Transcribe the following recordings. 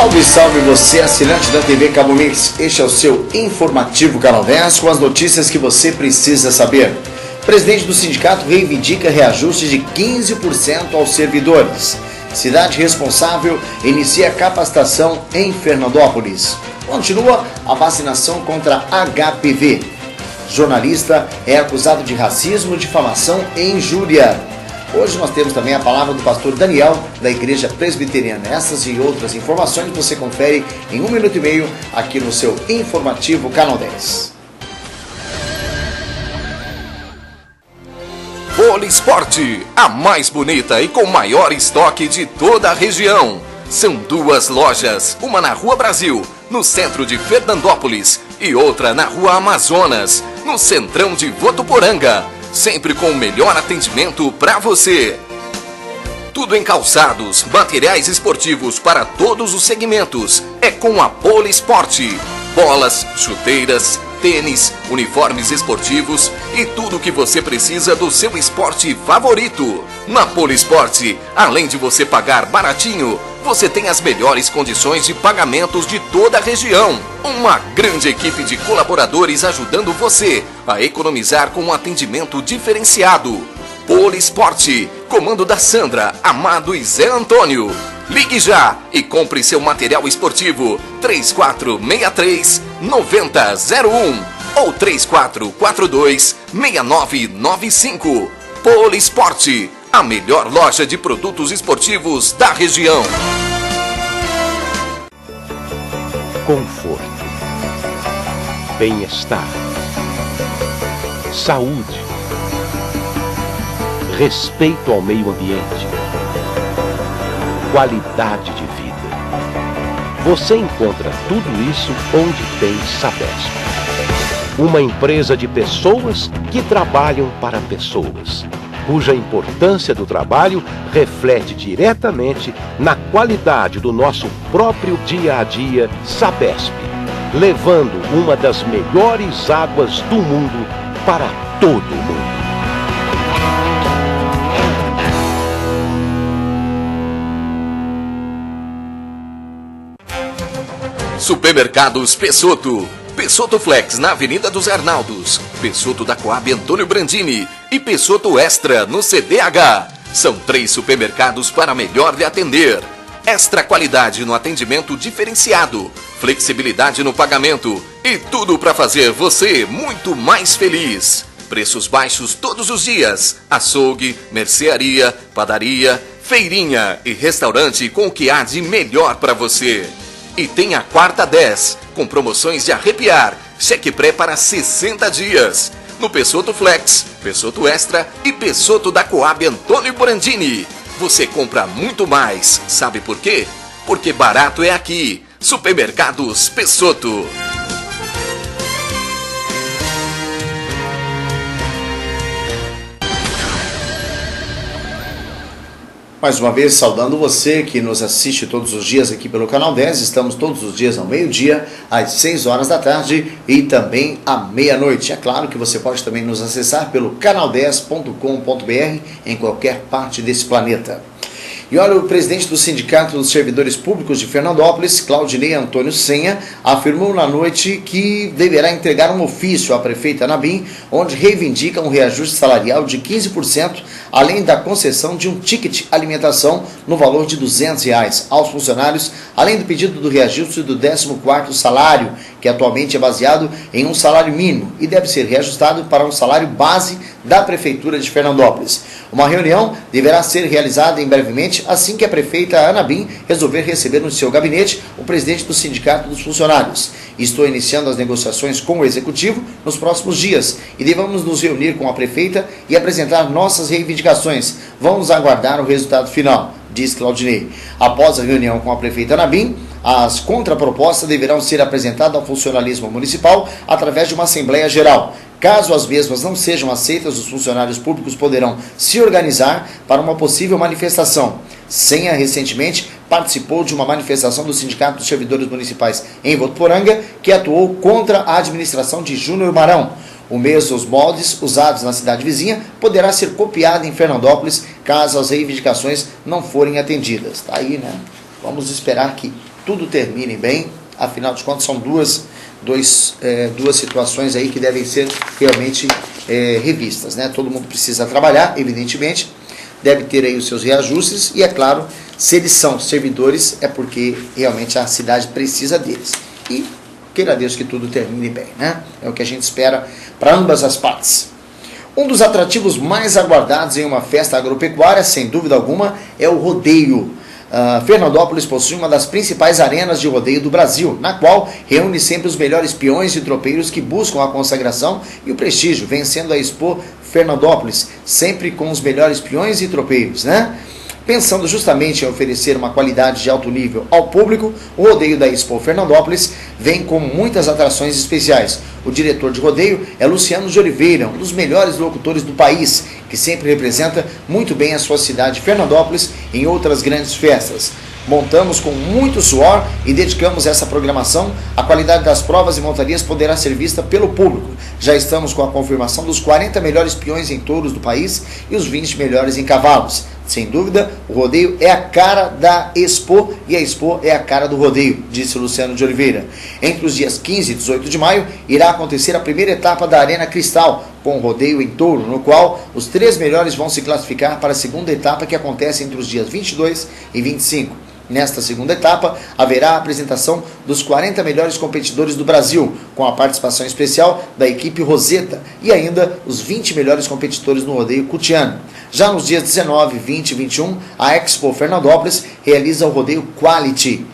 Salve, salve você, assinante da TV Cabo Mix. Este é o seu informativo Canal 10 com as notícias que você precisa saber. O presidente do sindicato reivindica reajuste de 15% aos servidores. Cidade responsável inicia capacitação em Fernandópolis. Continua a vacinação contra HPV. Jornalista é acusado de racismo, difamação e injúria. Hoje nós temos também a palavra do pastor Daniel, da Igreja Presbiteriana. Essas e outras informações você confere em 1 minuto e meio aqui no seu informativo Canal 10. Polisporte, a mais bonita e com maior estoque de toda a região. São 2 lojas, uma na Rua Brasil, no centro de Fernandópolis, e outra na Rua Amazonas, no centrão de Votuporanga. Sempre com o melhor atendimento para você. Tudo em calçados, materiais esportivos para todos os segmentos. É com a Polisporte. Bolas, chuteiras, tênis, uniformes esportivos e tudo o que você precisa do seu esporte favorito. Na Polisporte, além de você pagar baratinho, você tem as melhores condições de pagamentos de toda a região. Uma grande equipe de colaboradores ajudando você a economizar com um atendimento diferenciado. Polisporte, comando da Sandra, Amado e Zé Antônio. Ligue já e compre seu material esportivo 3463-9001 ou 3442-6995. Polisporte, a melhor loja de produtos esportivos da região. Conforto, bem-estar, saúde, respeito ao meio ambiente, qualidade de vida. Você encontra tudo isso onde tem Sabesp. Uma empresa de pessoas que trabalham para pessoas, cuja importância do trabalho reflete diretamente na qualidade do nosso próprio dia a dia. Sabesp, levando uma das melhores águas do mundo para todo mundo. Supermercados Pessotto. Pessotto Flex na Avenida dos Arnaldos, Pessotto da Coab Antônio Brandini e Pessotto Extra no CDH. São 3 supermercados para melhor lhe atender. Extra qualidade no atendimento diferenciado, flexibilidade no pagamento e tudo para fazer você muito mais feliz. Preços baixos todos os dias. Açougue, mercearia, padaria, feirinha e restaurante com o que há de melhor para você. E tem a quarta 10, com promoções de arrepiar, cheque pré para 60 dias. No Pessotto Flex, Pessotto Extra e Pessotto da Coab Antônio Brandini. Você compra muito mais, sabe por quê? Porque barato é aqui. Supermercados Pessotto. Mais uma vez, saudando você que nos assiste todos os dias aqui pelo Canal 10. Estamos todos os dias ao meio-dia, às 6 horas da tarde e também à meia-noite. É claro que você pode também nos acessar pelo canal10.com.br em qualquer parte desse planeta. E olha, o presidente do Sindicato dos Servidores Públicos de Fernandópolis, Claudinei Antônio Senha, afirmou na noite que deverá entregar um ofício à prefeita Anabim, onde reivindica um reajuste salarial de 15%, além da concessão de um ticket alimentação no valor de R$200 aos funcionários, além do pedido do reajuste do 14º salário, que atualmente é baseado em um salário mínimo e deve ser reajustado para um salário base da Prefeitura de Fernandópolis. Uma reunião deverá ser realizada em brevemente, assim que a prefeita Anabim resolver receber no seu gabinete o presidente do Sindicato dos Funcionários. Estou iniciando as negociações com o Executivo nos próximos dias e devemos nos reunir com a prefeita e apresentar nossas reivindicações. Vamos aguardar o resultado final, diz Claudinei. Após a reunião com a prefeita Anabim, as contrapropostas deverão ser apresentadas ao funcionalismo municipal através de uma Assembleia Geral. Caso as mesmas não sejam aceitas, os funcionários públicos poderão se organizar para uma possível manifestação. Senha recentemente participou de uma manifestação do Sindicato dos Servidores Municipais em Votuporanga, que atuou contra a administração de Júnior Marão. O mesmo moldes usados na cidade vizinha poderá ser copiado em Fernandópolis, caso as reivindicações não forem atendidas. Tá aí, né? Vamos esperar que tudo termine bem. Afinal de contas, são duas situações aí que devem ser realmente revistas, né? Todo mundo precisa trabalhar, evidentemente, deve ter aí os seus reajustes, e é claro, se eles são servidores, é porque realmente a cidade precisa deles. E queira Deus que tudo termine bem, né? É o que a gente espera para ambas as partes. Um dos atrativos mais aguardados em uma festa agropecuária, sem dúvida alguma, é o rodeio. Fernandópolis possui uma das principais arenas de rodeio do Brasil, na qual reúne sempre os melhores peões e tropeiros que buscam a consagração e o prestígio, vencendo a Expo Fernandópolis, sempre com os melhores peões e tropeiros, né? Pensando justamente em oferecer uma qualidade de alto nível ao público, o rodeio da Expo Fernandópolis vem com muitas atrações especiais. O diretor de rodeio é Luciano de Oliveira, um dos melhores locutores do país, que sempre representa muito bem a sua cidade, Fernandópolis, em outras grandes festas. Montamos com muito suor e dedicamos essa programação. A qualidade das provas e montarias poderá ser vista pelo público. Já estamos com a confirmação dos 40 melhores peões em touros do país e os 20 melhores em cavalos. Sem dúvida, o rodeio é a cara da Expo e a Expo é a cara do rodeio, disse Luciano de Oliveira. Entre os dias 15 e 18 de maio, irá acontecer a primeira etapa da Arena Cristal, com rodeio em touro, no qual os 3 melhores vão se classificar para a segunda etapa, que acontece entre os dias 22 e 25. Nesta segunda etapa, haverá a apresentação dos 40 melhores competidores do Brasil, com a participação especial da equipe Roseta, e ainda os 20 melhores competidores no rodeio cutiano. Já nos dias 19, 20 e 21, a Expo Fernandópolis realiza o rodeio Quality,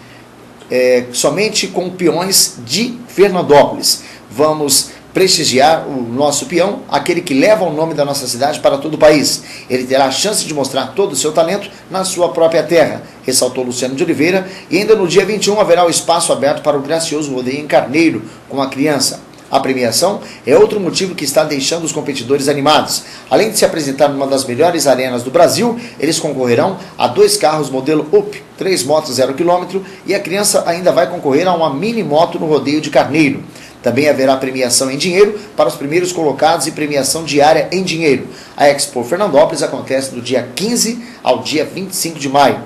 somente com peões de Fernandópolis. Vamos prestigiar o nosso peão, aquele que leva o nome da nossa cidade para todo o país. Ele terá a chance de mostrar todo o seu talento na sua própria terra, ressaltou Luciano de Oliveira, e ainda no dia 21 haverá o espaço aberto para o gracioso rodeio em Carneiro com a criança. A premiação é outro motivo que está deixando os competidores animados. Além de se apresentar numa das melhores arenas do Brasil, eles concorrerão a 2 carros modelo UP, 3 motos 0 km, e a criança ainda vai concorrer a uma mini moto no rodeio de Carneiro. Também haverá premiação em dinheiro para os primeiros colocados e premiação diária em dinheiro. A Expo Fernandópolis acontece do dia 15 ao dia 25 de maio.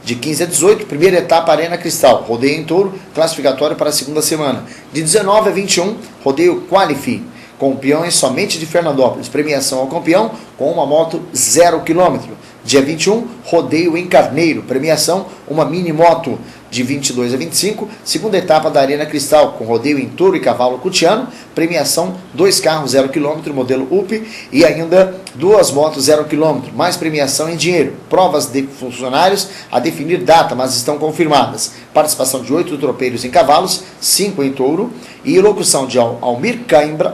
De 15 a 18, primeira etapa Arena Cristal, rodeio em touro, classificatório para a segunda semana. De 19 a 21, rodeio Qualify, com peões somente de Fernandópolis. Premiação ao campeão com uma moto 0 km. Dia 21, rodeio em Carneiro. Premiação, uma mini moto. De 22 a 25, segunda etapa da Arena Cristal, com rodeio em touro e cavalo cutiano, premiação 2 carros 0 km, modelo UP, e ainda 2 motos 0 km, mais premiação em dinheiro. Provas de funcionários a definir data, mas estão confirmadas. Participação de 8 tropeiros em cavalos, 5 em touro, e locução de Almir Cambra,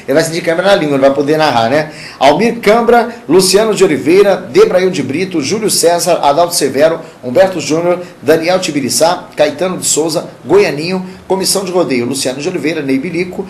ele vai sentir câimbra na língua, não vai poder narrar, né? Almir Cambra, Luciano de Oliveira, Debrail de Brito, Júlio César, Adalto Severo, Humberto Júnior, Daniel Tibiriçá, Caetano de Souza, Goianinho, comissão de rodeio, Luciano de Oliveira, Ney Bilico,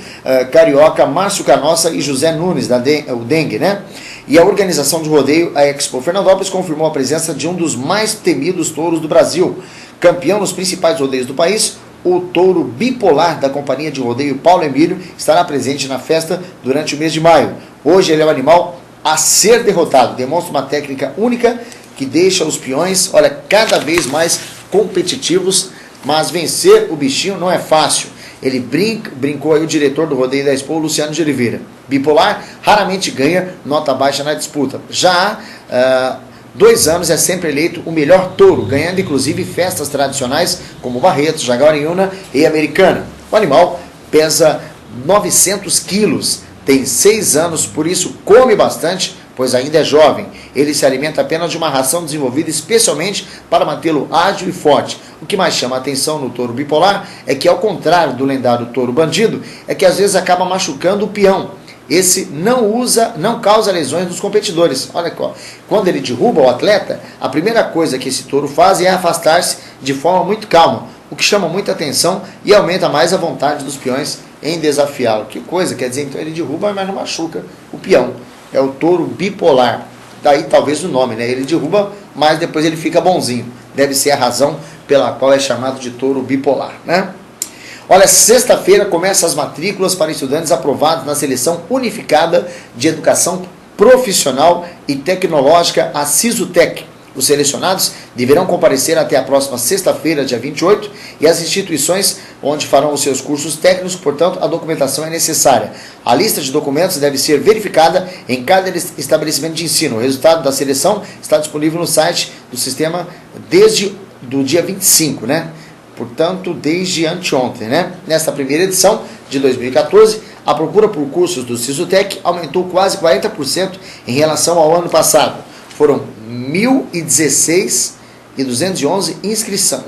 Carioca, Márcio Canossa e José Nunes, o Dengue, né? E a organização de rodeio, a Expo Fernandópolis, confirmou a presença de um dos mais temidos touros do Brasil. Campeão nos principais rodeios do país, o touro bipolar da companhia de rodeio Paulo Emílio estará presente na festa durante o mês de maio. Hoje ele é o animal a ser derrotado, demonstra uma técnica única que deixa os peões, cada vez mais competitivos, mas vencer o bichinho não é fácil. Ele brincou aí o diretor do rodeio da Expo, Luciano de Oliveira. Bipolar raramente ganha nota baixa na disputa. Já há 2 anos é sempre eleito o melhor touro, ganhando inclusive festas tradicionais como Barretos, Jaguariúna e Americana. O animal pesa 900 quilos, tem 6 anos, por isso come bastante, pois ainda é jovem. Ele se alimenta apenas de uma ração desenvolvida especialmente para mantê-lo ágil e forte. O que mais chama a atenção no touro bipolar é que, ao contrário do lendário touro bandido, é que às vezes acaba machucando o peão. Esse não causa lesões nos competidores. Olha, quando ele derruba o atleta, a primeira coisa que esse touro faz é afastar-se de forma muito calma, o que chama muita atenção e aumenta mais a vontade dos peões em desafiá-lo. Que coisa, quer dizer, então ele derruba, mas não machuca o peão. É o touro bipolar. Daí talvez o nome, né? Ele derruba, mas depois ele fica bonzinho. Deve ser a razão pela qual é chamado de touro bipolar, né? Olha, sexta-feira começam as matrículas para estudantes aprovados na Seleção Unificada de Educação Profissional e Tecnológica, a SISUTEC. Os selecionados deverão comparecer até a próxima sexta-feira, dia 28, e as instituições onde farão os seus cursos técnicos, portanto, a documentação é necessária. A lista de documentos deve ser verificada em cada estabelecimento de ensino. O resultado da seleção está disponível no site do sistema desde o dia 25, né? Portanto, desde anteontem, né? Nesta primeira edição de 2014, a procura por cursos do Sisutec aumentou quase 40% em relação ao ano passado. Foram 1.016.211 inscrições,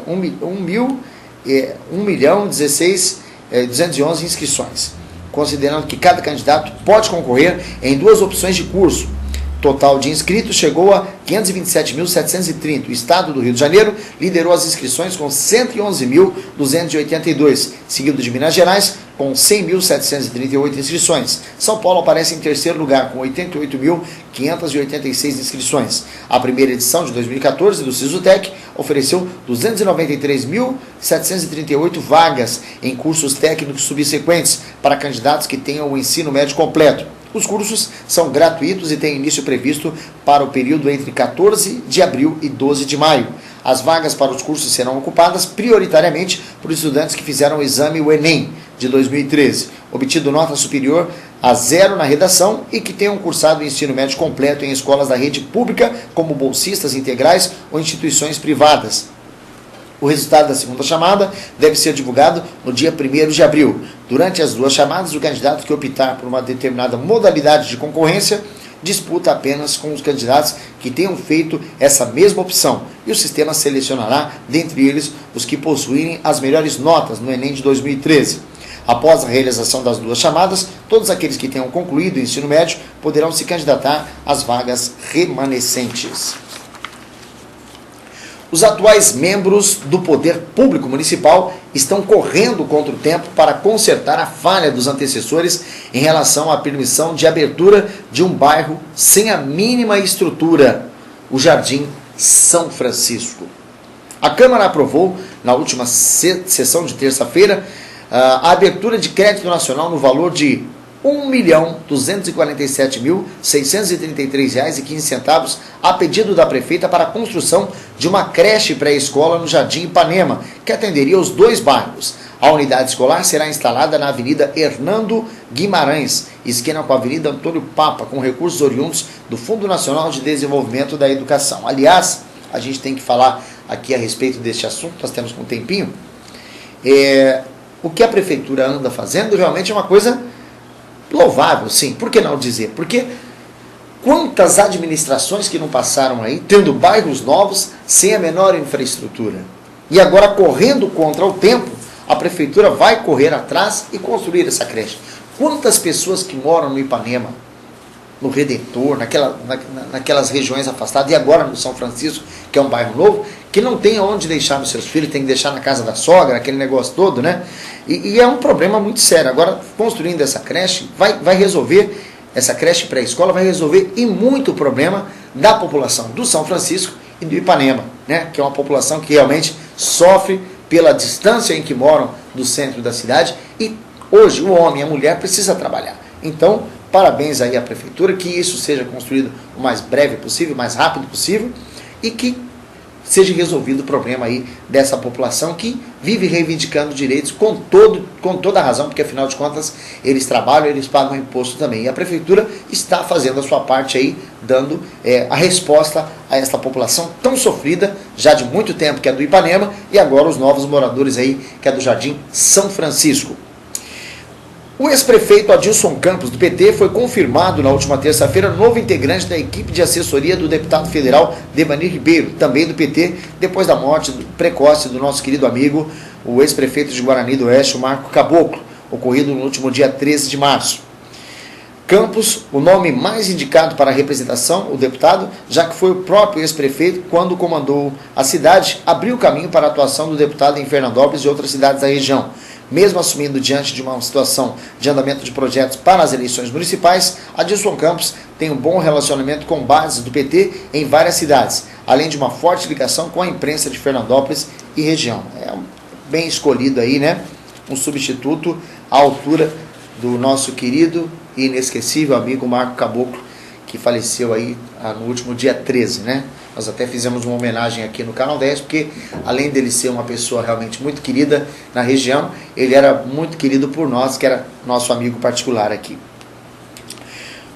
1.016.211 inscrições, considerando que cada candidato pode concorrer em 2 opções de curso. Total de inscritos chegou a 527.730. O estado do Rio de Janeiro liderou as inscrições com 111.282, seguido de Minas Gerais com 100.738 inscrições. São Paulo aparece em terceiro lugar com 88.586 inscrições. A primeira edição de 2014 do Sisutec ofereceu 293.738 vagas em cursos técnicos subsequentes para candidatos que tenham o ensino médio completo. Os cursos são gratuitos e têm início previsto para o período entre 14 de abril e 12 de maio. As vagas para os cursos serão ocupadas prioritariamente por estudantes que fizeram o exame, o Enem, de 2013, obtido nota superior a 0 na redação e que tenham cursado o ensino médio completo em escolas da rede pública, como bolsistas integrais ou instituições privadas. O resultado da segunda chamada deve ser divulgado no dia 1º de abril. Durante as 2 chamadas, o candidato que optar por uma determinada modalidade de concorrência disputa apenas com os candidatos que tenham feito essa mesma opção, e o sistema selecionará, dentre eles, os que possuírem as melhores notas no Enem de 2013. Após a realização das 2 chamadas, todos aqueles que tenham concluído o ensino médio poderão se candidatar às vagas remanescentes. Os atuais membros do Poder Público Municipal estão correndo contra o tempo para consertar a falha dos antecessores em relação à permissão de abertura de um bairro sem a mínima estrutura, o Jardim São Francisco. A Câmara aprovou, na última sessão de terça-feira, a abertura de crédito nacional no valor de R$ 1.247.633,15 a pedido da prefeita para a construção de uma creche pré-escola no Jardim Ipanema, que atenderia os 2 bairros. A unidade escolar será instalada na Avenida Hernando Guimarães, esquina com a Avenida Antônio Papa, com recursos oriundos do Fundo Nacional de Desenvolvimento da Educação. Aliás, a gente tem que falar aqui a respeito deste assunto, nós temos um tempinho. O que a prefeitura anda fazendo realmente é uma coisa louvável, sim. Por que não dizer? Porque quantas administrações que não passaram aí, tendo bairros novos, sem a menor infraestrutura. E agora, correndo contra o tempo, a prefeitura vai correr atrás e construir essa creche. Quantas pessoas que moram no Ipanema, no Redentor, naquelas regiões afastadas, e agora no São Francisco, que é um bairro novo, que não tem onde deixar os seus filhos, tem que deixar na casa da sogra, aquele negócio todo, né? E é um problema muito sério. Agora, construindo essa creche, vai resolver, essa creche pré-escola vai resolver e muito o problema da população do São Francisco e do Ipanema, né? Que é uma população que realmente sofre pela distância em que moram do centro da cidade, e hoje o homem e a mulher precisam trabalhar. Então, parabéns aí à prefeitura, que isso seja construído o mais breve possível, o mais rápido possível, e que seja resolvido o problema aí dessa população que vive reivindicando direitos com toda a razão, porque afinal de contas eles trabalham, eles pagam imposto também. E a prefeitura está fazendo a sua parte aí, dando a resposta a essa população tão sofrida, já de muito tempo, que é do Ipanema, e agora os novos moradores aí, que é do Jardim São Francisco. O ex-prefeito Adilson Campos, do PT, foi confirmado na última terça-feira novo integrante da equipe de assessoria do deputado federal Devanir Ribeiro, também do PT, depois da morte precoce do nosso querido amigo, o ex-prefeito de Guarani do Oeste, o Marco Caboclo, ocorrido no último dia 13 de março. Campos, o nome mais indicado para a representação, o deputado, já que foi o próprio ex-prefeito, quando comandou a cidade, abriu caminho para a atuação do deputado em Fernandópolis e outras cidades da região. Mesmo assumindo diante de uma situação de andamento de projetos para as eleições municipais, Adilson Campos tem um bom relacionamento com bases do PT em várias cidades, além de uma forte ligação com a imprensa de Fernandópolis e região. É bem escolhido aí, né? Um substituto à altura do nosso querido e inesquecível amigo Marco Caboclo, que faleceu aí no último dia 13, né? Nós até fizemos uma homenagem aqui no Canal 10, porque além dele ser uma pessoa realmente muito querida na região, ele era muito querido por nós, que era nosso amigo particular aqui.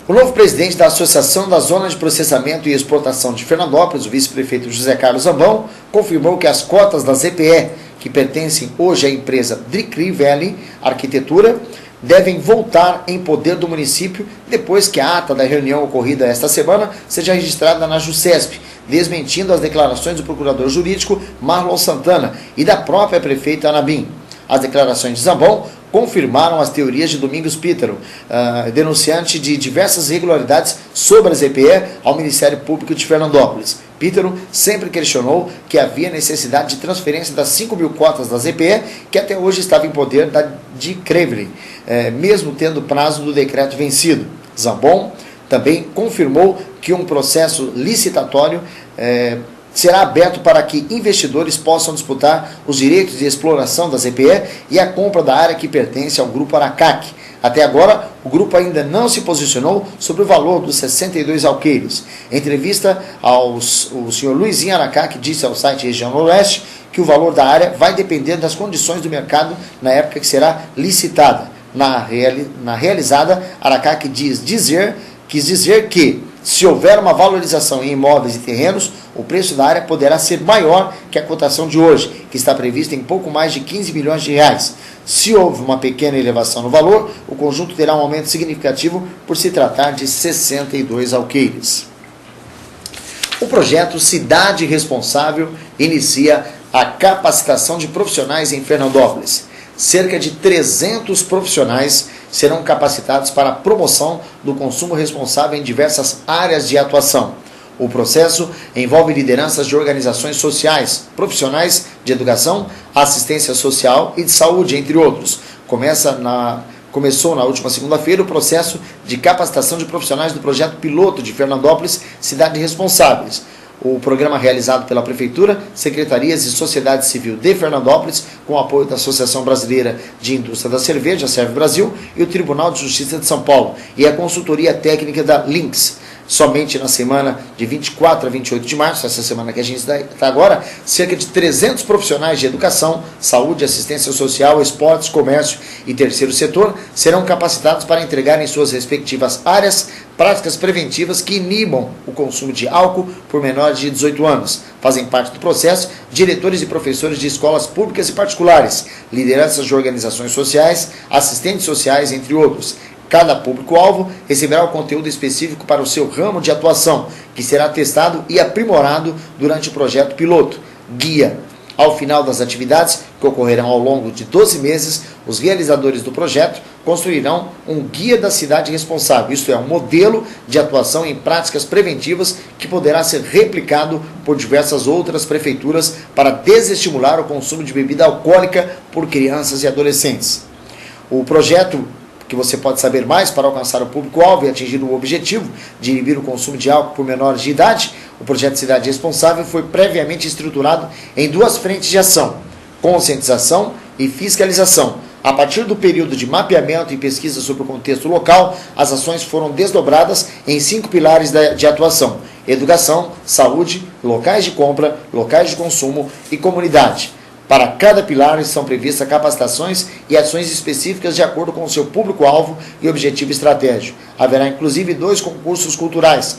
O novo presidente da Associação da Zona de Processamento e Exportação de Fernandópolis, o vice-prefeito José Carlos Zambão, confirmou que as cotas da ZPE, que pertencem hoje à empresa Dricri Valley Arquitetura, devem voltar em poder do município depois que a ata da reunião ocorrida esta semana seja registrada na JUSESP, desmentindo as declarações do procurador jurídico Marlon Santana e da própria prefeita Anabim. As declarações de Zambão confirmaram as teorias de Domingos Pítaro, denunciante de diversas irregularidades sobre a ZPE ao Ministério Público de Fernandópolis. Pítaro sempre questionou que havia necessidade de transferência das 5.000 cotas da ZPE, que até hoje estava em poder de Crevely, mesmo tendo o prazo do decreto vencido. Zambon também confirmou que um processo licitatório será aberto para que investidores possam disputar os direitos de exploração da ZPE e a compra da área que pertence ao Grupo Aracac. Até agora, o grupo ainda não se posicionou sobre o valor dos 62 alqueires. Em entrevista, o senhor Luizinho Aracac disse ao site Região Noroeste que o valor da área vai depender das condições do mercado na época que será licitada. Na realizada, Aracac quis dizer que, se houver uma valorização em imóveis e terrenos, o preço da área poderá ser maior que a cotação de hoje, que está prevista em pouco mais de 15 milhões de reais. Se houve uma pequena elevação no valor, o conjunto terá um aumento significativo por se tratar de 62 alqueires. O projeto Cidade Responsável inicia a capacitação de profissionais em Fernandópolis. Cerca de 300 profissionais serão capacitados para a promoção do consumo responsável em diversas áreas de atuação. O processo envolve lideranças de organizações sociais, profissionais de educação, assistência social e de saúde, entre outros. Começou na última segunda-feira o processo de capacitação de profissionais do projeto piloto de Fernandópolis, Cidade Responsáveis. O programa realizado pela Prefeitura, Secretarias e Sociedade Civil de Fernandópolis, com o apoio da Associação Brasileira de Indústria da Cerveja, Serve Brasil, e o Tribunal de Justiça de São Paulo, e a consultoria técnica da Lynx. Somente na semana de 24 a 28 de março, essa semana que a gente está agora, cerca de 300 profissionais de educação, saúde, assistência social, esportes, comércio e terceiro setor serão capacitados para entregar em suas respectivas áreas práticas preventivas que inibam o consumo de álcool por menores de 18 anos. Fazem parte do processo diretores e professores de escolas públicas e particulares, lideranças de organizações sociais, assistentes sociais, entre outros. Cada público-alvo receberá o conteúdo específico para o seu ramo de atuação, que será testado e aprimorado durante o projeto piloto. Guia. Ao final das atividades, que ocorrerão ao longo de 12 meses, os realizadores do projeto construirão um guia da cidade responsável, isto é, um modelo de atuação em práticas preventivas que poderá ser replicado por diversas outras prefeituras para desestimular o consumo de bebida alcoólica por crianças e adolescentes. O projeto, que você pode saber mais para alcançar o público-alvo e atingir o objetivo de inibir o consumo de álcool por menores de idade, o projeto Cidade Responsável foi previamente estruturado em duas frentes de ação: conscientização e fiscalização. A partir do período de mapeamento e pesquisa sobre o contexto local, as ações foram desdobradas em 5 pilares de atuação: educação, saúde, locais de compra, locais de consumo e comunidade. Para cada pilar são previstas capacitações e ações específicas de acordo com o seu público-alvo e objetivo estratégico. Haverá inclusive 2 concursos culturais,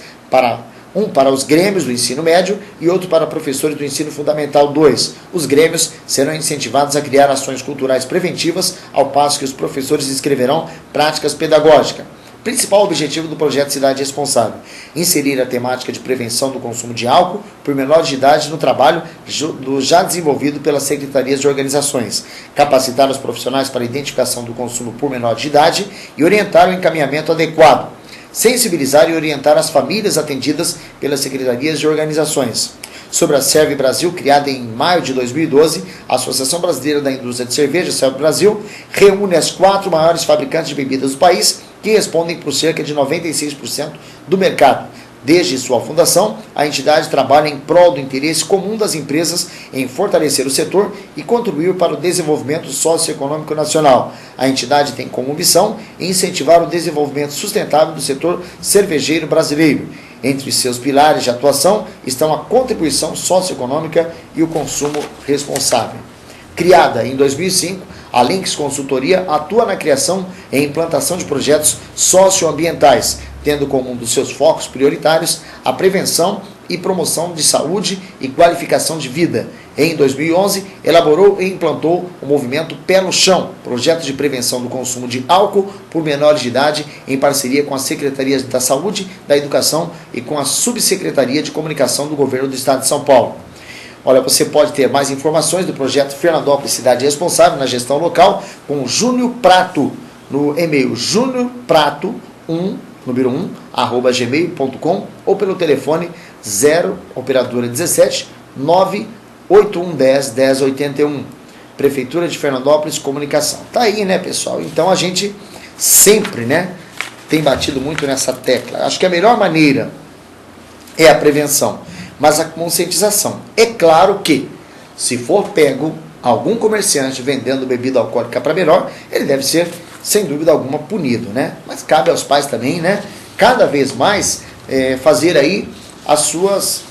um para os grêmios do ensino médio e outro para professores do ensino fundamental 2. Os grêmios serão incentivados a criar ações culturais preventivas, ao passo que os professores escreverão práticas pedagógicas. Principal objetivo do projeto Cidade Responsável: inserir a temática de prevenção do consumo de álcool por menores de idade no trabalho já desenvolvido pelas secretarias de organizações, capacitar os profissionais para a identificação do consumo por menores de idade e orientar o encaminhamento adequado, sensibilizar e orientar as famílias atendidas pelas secretarias de organizações. Sobre a Serve Brasil, criada em maio de 2012, a Associação Brasileira da Indústria de Cerveja, Serve Brasil, reúne as 4 maiores fabricantes de bebidas do país, que respondem por cerca de 96% do mercado. Desde sua fundação, a entidade trabalha em prol do interesse comum das empresas em fortalecer o setor e contribuir para o desenvolvimento socioeconômico nacional. A entidade tem como missão incentivar o desenvolvimento sustentável do setor cervejeiro brasileiro. Entre seus pilares de atuação estão a contribuição socioeconômica e o consumo responsável. Criada em 2005, a Links Consultoria atua na criação e implantação de projetos socioambientais, tendo como um dos seus focos prioritários a prevenção e promoção de saúde e qualificação de vida. Em 2011, elaborou e implantou o movimento Pé no Chão, projeto de prevenção do consumo de álcool por menores de idade, em parceria com as Secretarias da Saúde, da Educação e com a Subsecretaria de Comunicação do Governo do Estado de São Paulo. Olha, você pode ter mais informações do projeto Fernandópolis Cidade Responsável na gestão local com Júnior Prato, no e-mail juniorprato1, número 1, @gmail.com ou pelo telefone 0, operadora 17, 98110 1081. Prefeitura de Fernandópolis, Comunicação. Tá aí, né, pessoal? Então a gente sempre, né, tem batido muito nessa tecla. Acho que a melhor maneira é a prevenção, mas a conscientização. É claro que, se for pego algum comerciante vendendo bebida alcoólica para menor, ele deve ser, sem dúvida alguma, punido, né? Mas cabe aos pais também, né, cada vez mais fazer aí as suas,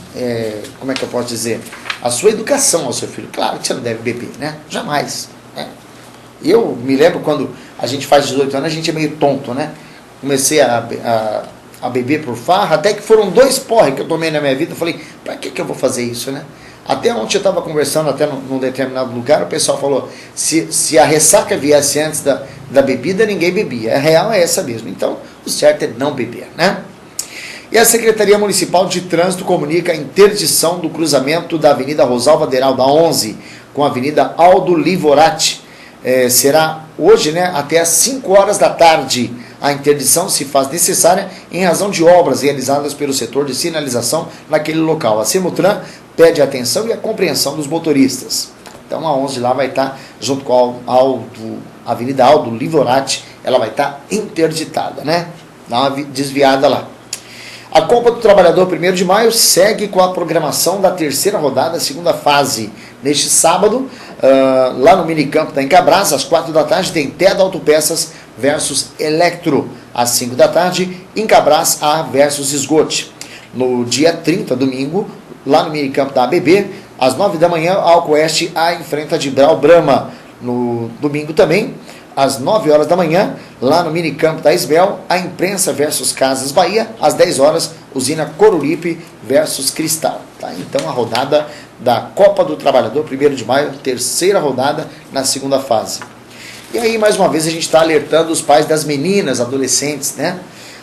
como é que eu posso dizer, a sua educação ao seu filho. Claro que você não deve beber, né? Jamais, né? Eu me lembro quando a gente faz 18 anos, a gente é meio tonto, né? Comecei a beber por farra, até que foram 2 porre que eu tomei na minha vida. Eu falei, pra que eu vou fazer isso, né? Até ontem eu estava conversando, até num determinado lugar, o pessoal falou, se a ressaca viesse antes da bebida, ninguém bebia. A real é essa mesmo. Então, o certo é não beber, né? E a Secretaria Municipal de Trânsito comunica a interdição do cruzamento da Avenida Rosalva Deralda 11 com a Avenida Aldo Livorati. Será hoje, né, até às 5 horas da tarde. A interdição se faz necessária em razão de obras realizadas pelo setor de sinalização naquele local. A Semutran pede a atenção e a compreensão dos motoristas. Então a 11 lá vai estar, junto com a Avenida Aldo Livorati, ela vai estar interditada, né? Dá uma desviada lá. A Copa do Trabalhador 1º de maio segue com a programação da 3ª rodada, 2ª fase. Neste sábado, lá no minicampo da Incabras, às 4 da tarde, tem Teda Autopeças versus Electro. Às 5 da tarde, Incabras A versus Esgote. No dia 30, domingo, lá no minicampo da ABB, às 9 da manhã, Alco Oeste A enfrenta Dibral Brahma. No domingo também, às 9 horas da manhã, lá no minicampo da Isbel, a Imprensa versus Casas Bahia, às 10 horas, Usina Coruripe versus Cristal. Tá? Então a rodada da Copa do Trabalhador, 1º de maio, 3ª rodada na 2ª fase. E aí, mais uma vez, a gente está alertando os pais das meninas, adolescentes, né?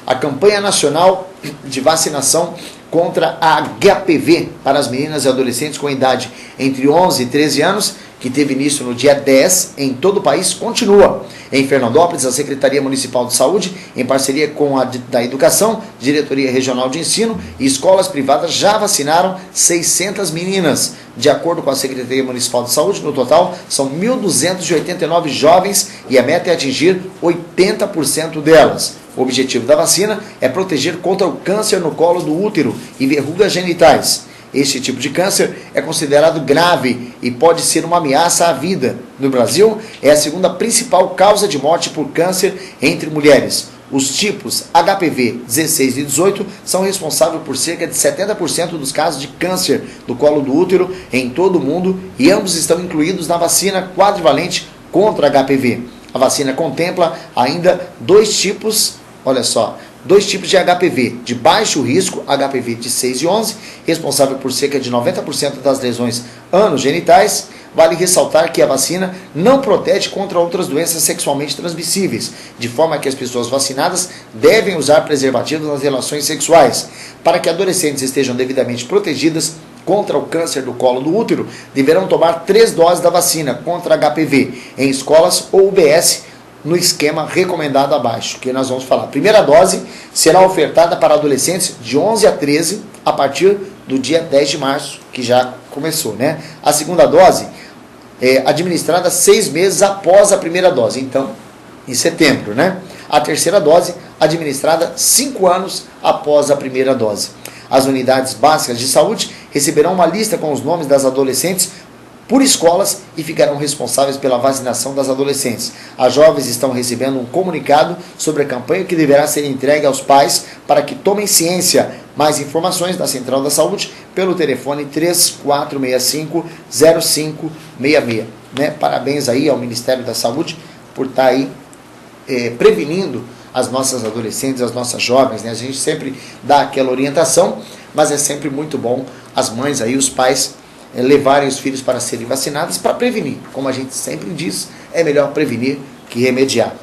A campanha nacional de vacinação contra a HPV para as meninas e adolescentes com idade entre 11 e 13 anos, que teve início no dia 10 em todo o país, continua. Em Fernandópolis, a Secretaria Municipal de Saúde, em parceria com a da Educação, Diretoria Regional de Ensino e escolas privadas já vacinaram 600 meninas. De acordo com a Secretaria Municipal de Saúde, no total são 1.289 jovens e a meta é atingir 80% delas. O objetivo da vacina é proteger contra o câncer no colo do útero e verrugas genitais. Este tipo de câncer é considerado grave e pode ser uma ameaça à vida. No Brasil, é a 2ª principal causa de morte por câncer entre mulheres. Os tipos HPV 16 e 18 são responsáveis por cerca de 70% dos casos de câncer do colo do útero em todo o mundo e ambos estão incluídos na vacina quadrivalente contra HPV. A vacina contempla ainda 2 tipos, olha só, 2 tipos de HPV, de baixo risco, HPV de 6 e 11, responsável por cerca de 90% das lesões anogenitais. Vale ressaltar que a vacina não protege contra outras doenças sexualmente transmissíveis, de forma que as pessoas vacinadas devem usar preservativos nas relações sexuais. Para que adolescentes estejam devidamente protegidas contra o câncer do colo do útero, deverão tomar 3 doses da vacina contra HPV em escolas ou UBS, no esquema recomendado abaixo, que nós vamos falar. A primeira dose será ofertada para adolescentes de 11 a 13 a partir do dia 10 de março, que já começou, né? A segunda dose é administrada 6 meses após a primeira dose, então, em setembro, né? A terceira dose administrada 5 anos após a primeira dose. As unidades básicas de saúde receberão uma lista com os nomes das adolescentes por escolas e ficarão responsáveis pela vacinação das adolescentes. As jovens estão recebendo um comunicado sobre a campanha que deverá ser entregue aos pais para que tomem ciência Mais informações da Central da Saúde pelo telefone 3465-0566. Né? Parabéns aí ao Ministério da Saúde por estar aí prevenindo as nossas adolescentes, as nossas jovens. Né? A gente sempre dá aquela orientação, mas é sempre muito bom as mães aí, os pais, levarem os filhos para serem vacinados para prevenir. Como a gente sempre diz, é melhor prevenir que remediar.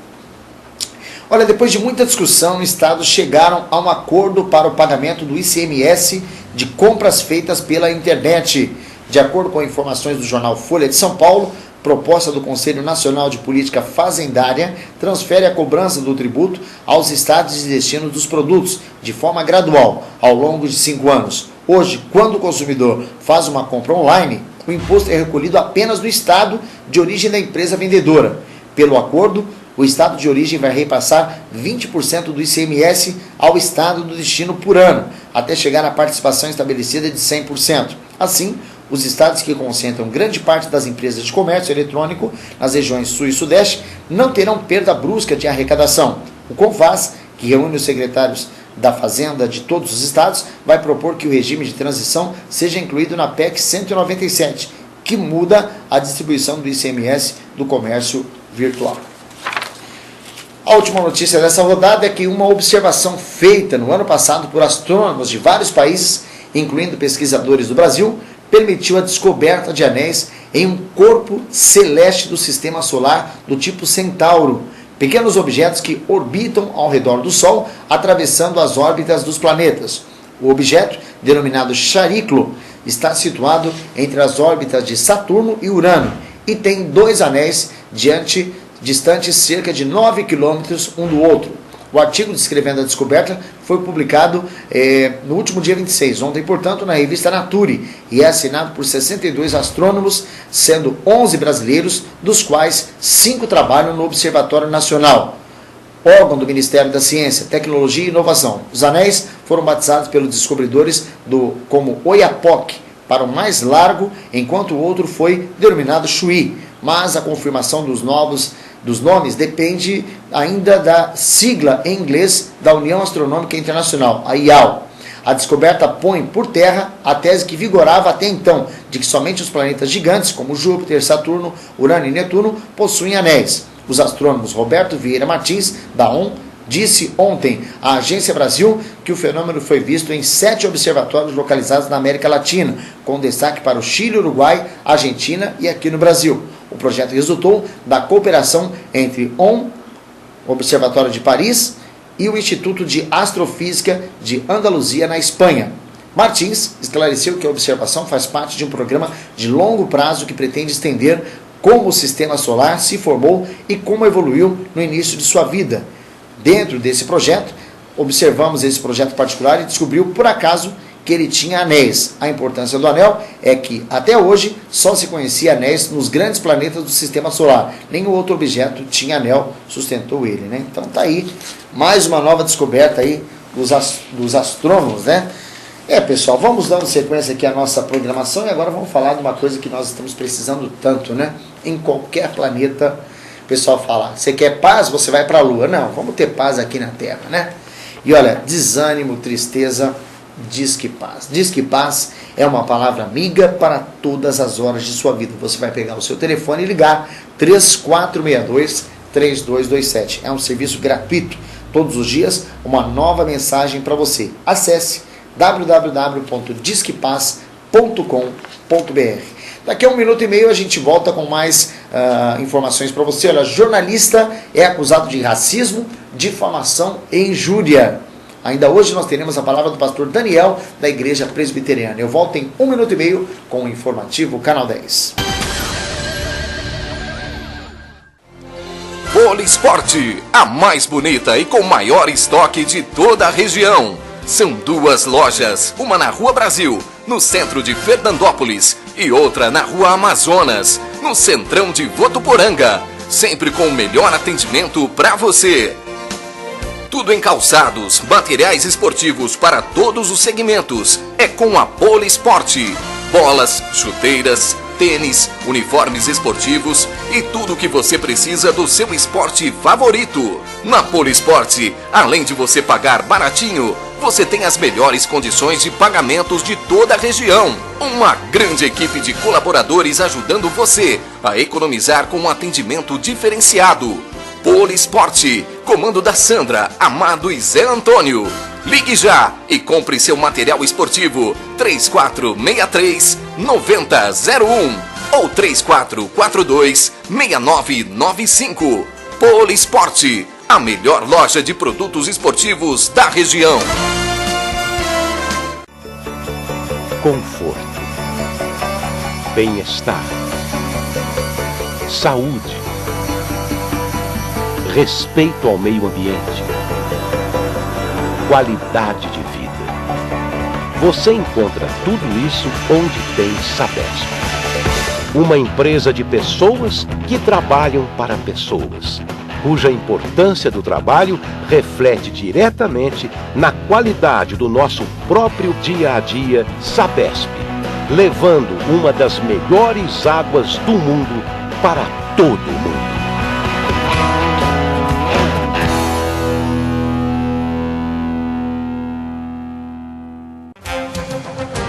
Olha, depois de muita discussão, os estados chegaram a um acordo para o pagamento do ICMS de compras feitas pela internet. De acordo com informações do jornal Folha de São Paulo, proposta do Conselho Nacional de Política Fazendária transfere a cobrança do tributo aos estados de destino dos produtos, de forma gradual, ao longo de 5 anos. Hoje, quando o consumidor faz uma compra online, o imposto é recolhido apenas no estado de origem da empresa vendedora. Pelo acordo, o estado de origem vai repassar 20% do ICMS ao estado do destino por ano, até chegar à participação estabelecida de 100%. Assim, os estados que concentram grande parte das empresas de comércio eletrônico nas regiões sul e sudeste não terão perda brusca de arrecadação. O CONFAS, que reúne os secretários da Fazenda de todos os estados, vai propor que o regime de transição seja incluído na PEC 197, que muda a distribuição do ICMS do comércio virtual. A última notícia dessa rodada é que uma observação feita no ano passado por astrônomos de vários países, incluindo pesquisadores do Brasil, permitiu a descoberta de anéis em um corpo celeste do sistema solar do tipo Centauro, pequenos objetos que orbitam ao redor do Sol, atravessando as órbitas dos planetas. O objeto, denominado Chariclo, está situado entre as órbitas de Saturno e Urano e tem 2 anéis distantes cerca de 9 quilômetros um do outro. O artigo descrevendo a descoberta foi publicado no último dia 26, ontem, portanto, na revista Nature, e é assinado por 62 astrônomos, sendo 11 brasileiros, dos quais 5 trabalham no Observatório Nacional, órgão do Ministério da Ciência, Tecnologia e Inovação. Os anéis foram batizados pelos descobridores como Oiapoque, para o mais largo, enquanto o outro foi denominado Chuí, mas a confirmação dos nomes depende ainda da sigla em inglês da União Astronômica Internacional, a IAU. A descoberta põe por terra a tese que vigorava até então, de que somente os planetas gigantes, como Júpiter, Saturno, Urano e Netuno, possuem anéis. Os astrônomos Roberto Vieira Martins, da ON, disse ontem à Agência Brasil que o fenômeno foi visto em 7 observatórios localizados na América Latina, com destaque para o Chile, Uruguai, Argentina e aqui no Brasil. O projeto resultou da cooperação entre ON, Observatório de Paris, e o Instituto de Astrofísica de Andaluzia, na Espanha. Martins esclareceu que a observação faz parte de um programa de longo prazo que pretende estender como o sistema solar se formou e como evoluiu no início de sua vida. Dentro desse projeto, observamos esse projeto particular e descobriu, por acaso, que ele tinha anéis. A importância do anel é que, até hoje, só se conhecia anéis nos grandes planetas do sistema solar. Nenhum outro objeto tinha anel, sustentou ele, né? Então tá aí, mais uma nova descoberta aí dos astrônomos, né? Pessoal, vamos dando sequência aqui à nossa programação e agora vamos falar de uma coisa que nós estamos precisando tanto, né? Em qualquer planeta, o pessoal fala, você quer paz, você vai para a Lua. Não, vamos ter paz aqui na Terra, né? E olha, desânimo, tristeza, Disque Paz. Disque Paz é uma palavra amiga para todas as horas de sua vida. Você vai pegar o seu telefone e ligar 3462-3227. É um serviço gratuito. Todos os dias, uma nova mensagem para você. Acesse www.disquepaz.com.br. Daqui a 1 minuto e meio a gente volta com mais informações para você. Olha, jornalista é acusado de racismo, difamação e injúria. Ainda hoje nós teremos a palavra do pastor Daniel, da Igreja Presbiteriana. Eu volto em 1 minuto e meio com o informativo Canal 10. Polisporte, a mais bonita e com maior estoque de toda a região. São 2 lojas, uma na Rua Brasil, no centro de Fernandópolis, e outra na Rua Amazonas, no centrão de Votuporanga. Sempre com o melhor atendimento para você. Tudo em calçados, materiais esportivos para todos os segmentos. É com a Polisporte. Bolas, chuteiras, tênis, uniformes esportivos e tudo o que você precisa do seu esporte favorito. Na Polisporte, além de você pagar baratinho, você tem as melhores condições de pagamentos de toda a região. Uma grande equipe de colaboradores ajudando você a economizar com um atendimento diferenciado. Polisporte, comando da Sandra, Amado e Zé Antônio. Ligue já e compre seu material esportivo 3463-9001 ou 3442-6995. Polisporte, a melhor loja de produtos esportivos da região. Conforto, bem-estar, saúde, respeito ao meio ambiente, qualidade de vida. Você encontra tudo isso onde tem Sabesp. Uma empresa de pessoas que trabalham para pessoas, cuja importância do trabalho reflete diretamente na qualidade do nosso próprio dia a dia. Sabesp, levando uma das melhores águas do mundo para todo mundo.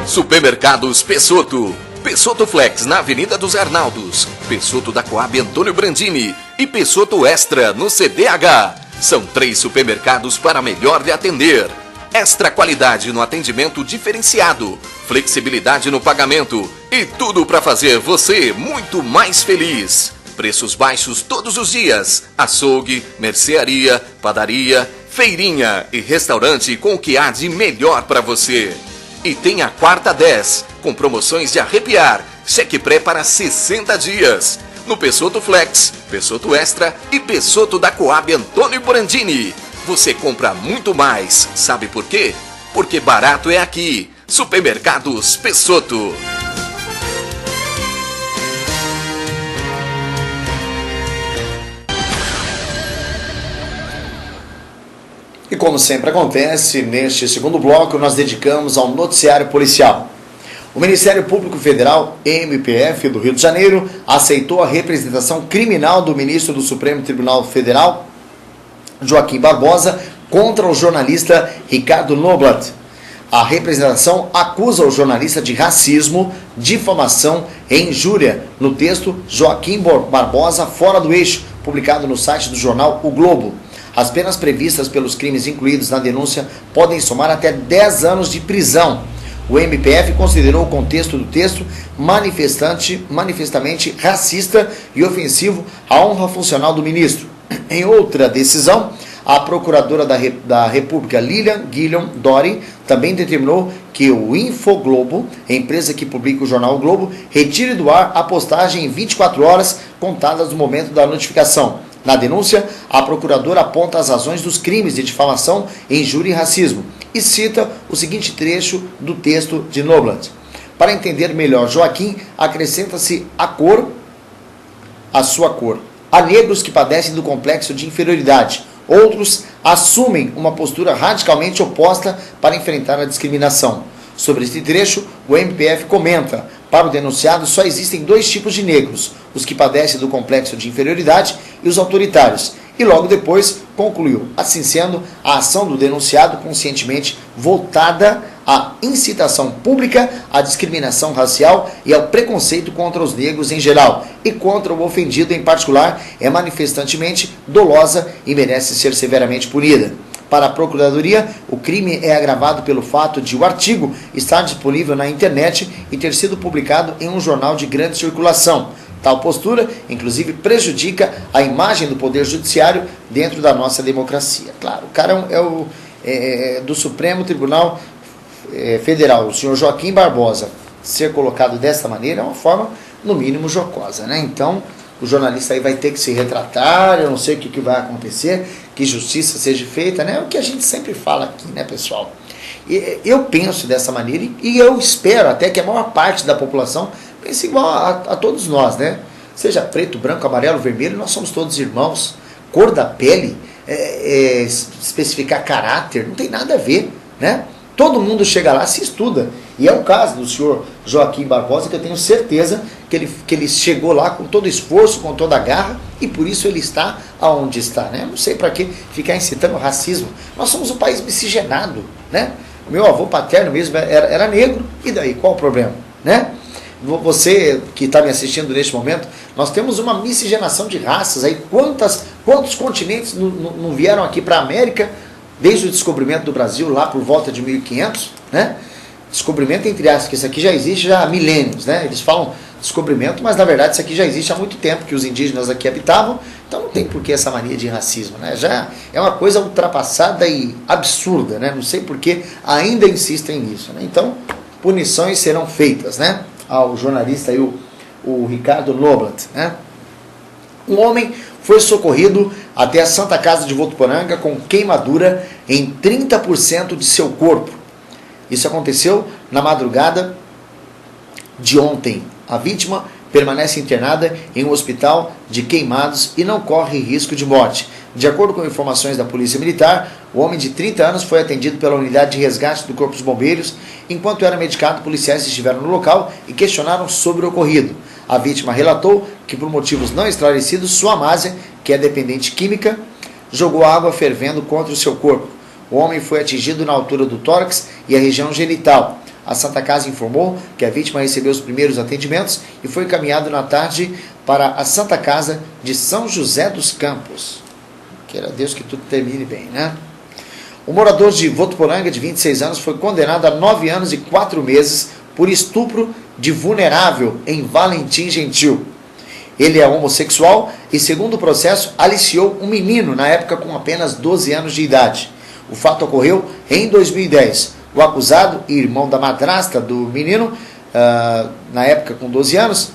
Supermercados Pessotto. Pessotto Flex na Avenida dos Arnaldos, Pessotto da Coab Antônio Brandini e Pessotto Extra no CDH. São 3 supermercados para melhor lhe atender. Extra qualidade no atendimento diferenciado, flexibilidade no pagamento e tudo para fazer você muito mais feliz. Preços baixos todos os dias. Açougue, mercearia, padaria, feirinha e restaurante com o que há de melhor para você. E tem a quarta 10, com promoções de arrepiar, cheque pré para 60 dias. No Pessotto Flex, Pessotto Extra e Pessotto da Coab Antônio Brandini. Você compra muito mais, sabe por quê? Porque barato é aqui. Supermercados Pessotto. E como sempre acontece, neste segundo bloco nós dedicamos ao noticiário policial. O Ministério Público Federal, MPF, do Rio de Janeiro, aceitou a representação criminal do ministro do Supremo Tribunal Federal, Joaquim Barbosa, contra o jornalista Ricardo Noblat. A representação acusa o jornalista de racismo, difamação e injúria no texto Joaquim Barbosa Fora do Eixo, publicado no site do jornal O Globo. As penas previstas pelos crimes incluídos na denúncia podem somar até 10 anos de prisão. O MPF considerou o contexto do texto manifestamente racista e ofensivo à honra funcional do ministro. Em outra decisão, a procuradora da República, Lilian Guilherme Dori, também determinou que o Infoglobo, empresa que publica o jornal o Globo, retire do ar a postagem em 24 horas contadas do momento da notificação. Na denúncia, a procuradora aponta as razões dos crimes de difamação, injúria e racismo e cita o seguinte trecho do texto de Noblat. Para entender melhor Joaquim, acrescenta-se a sua cor. Há negros que padecem do complexo de inferioridade. Outros assumem uma postura radicalmente oposta para enfrentar a discriminação. Sobre este trecho, o MPF comenta: para o denunciado só existem 2 tipos de negros, os que padecem do complexo de inferioridade e os autoritários. E logo depois concluiu: assim sendo, a ação do denunciado conscientemente voltada à incitação pública, à discriminação racial e ao preconceito contra os negros em geral e contra o ofendido em particular é manifestantemente dolosa e merece ser severamente punida. Para a Procuradoria, o crime é agravado pelo fato de o artigo estar disponível na internet e ter sido publicado em um jornal de grande circulação. Tal postura, inclusive, prejudica a imagem do Poder Judiciário dentro da nossa democracia. Claro, o cara é do Supremo Tribunal Federal, o senhor Joaquim Barbosa, ser colocado dessa maneira é uma forma, no mínimo, jocosa, né? Então, o jornalista aí vai ter que se retratar, eu não sei o que vai acontecer, que justiça seja feita, né? É o que a gente sempre fala aqui, né, pessoal? Eu penso dessa maneira e eu espero até que a maior parte da população pense igual a todos nós, né? Seja preto, branco, amarelo, vermelho, nós somos todos irmãos. Cor da pele, especificar caráter, não tem nada a ver, né? Todo mundo chega lá, se estuda. E é o caso do senhor Joaquim Barbosa, que eu tenho certeza que ele chegou lá com todo esforço, com toda a garra, e por isso ele está aonde está, né? Não sei para que ficar incitando o racismo. Nós somos um país miscigenado, né? Meu avô paterno mesmo era negro, e daí qual o problema, né? Você que está me assistindo neste momento, nós temos uma miscigenação de raças aí. Quantos continentes não vieram aqui para a América desde o descobrimento do Brasil lá por volta de 1500, né? Descobrimento entre aspas, que isso aqui já existe já há milênios, né? Eles falam descobrimento, mas na verdade isso aqui já existe há muito tempo que os indígenas aqui habitavam, então não tem por que essa mania de racismo, né? Já é uma coisa ultrapassada e absurda, né? Não sei por que ainda insistem nisso, né? Então, punições serão feitas, né? Ao jornalista aí, o Ricardo Noblat, né? Um homem foi socorrido até a Santa Casa de Votuporanga com queimadura em 30% de seu corpo. Isso aconteceu na madrugada de ontem. A vítima permanece internada em um hospital de queimados e não corre risco de morte. De acordo com informações da Polícia Militar, o homem de 30 anos foi atendido pela unidade de resgate do Corpo de Bombeiros. Enquanto era medicado, policiais estiveram no local e questionaram sobre o ocorrido. A vítima relatou que, por motivos não esclarecidos, sua amásia, que é dependente química, jogou água fervendo contra o seu corpo. O homem foi atingido na altura do tórax e a região genital. A Santa Casa informou que a vítima recebeu os primeiros atendimentos e foi encaminhado na tarde para a Santa Casa de São José dos Campos. Queira Deus que tudo termine bem, né? O morador de Votuporanga, de 26 anos, foi condenado a 9 anos e 4 meses por estupro de vulnerável em Valentim Gentil. Ele é homossexual e, segundo o processo, aliciou um menino, na época com apenas 12 anos de idade. O fato ocorreu em 2010. O acusado e irmão da madrasta do menino, na época com 12 anos,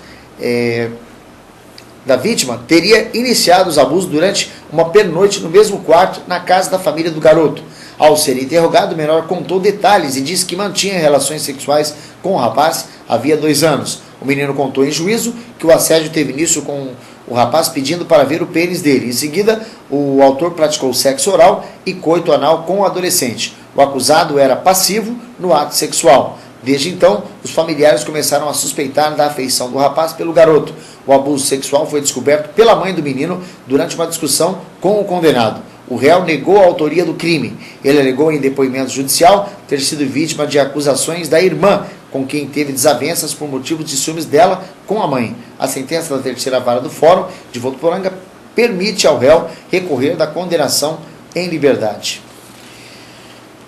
da vítima, teria iniciado os abusos durante uma pernoite no mesmo quarto na casa da família do garoto. Ao ser interrogado, o menor contou detalhes e disse que mantinha relações sexuais com o rapaz havia 2 anos. O menino contou em juízo que o assédio teve início com o rapaz pedindo para ver o pênis dele. Em seguida, o autor praticou sexo oral e coito anal com o adolescente. O acusado era passivo no ato sexual. Desde então, os familiares começaram a suspeitar da afeição do rapaz pelo garoto. O abuso sexual foi descoberto pela mãe do menino durante uma discussão com o condenado. O réu negou a autoria do crime. Ele alegou em depoimento judicial ter sido vítima de acusações da irmã, com quem teve desavenças por motivos de ciúmes dela com a mãe. A sentença da terceira vara do Fórum de Votuporanga permite ao réu recorrer da condenação em liberdade.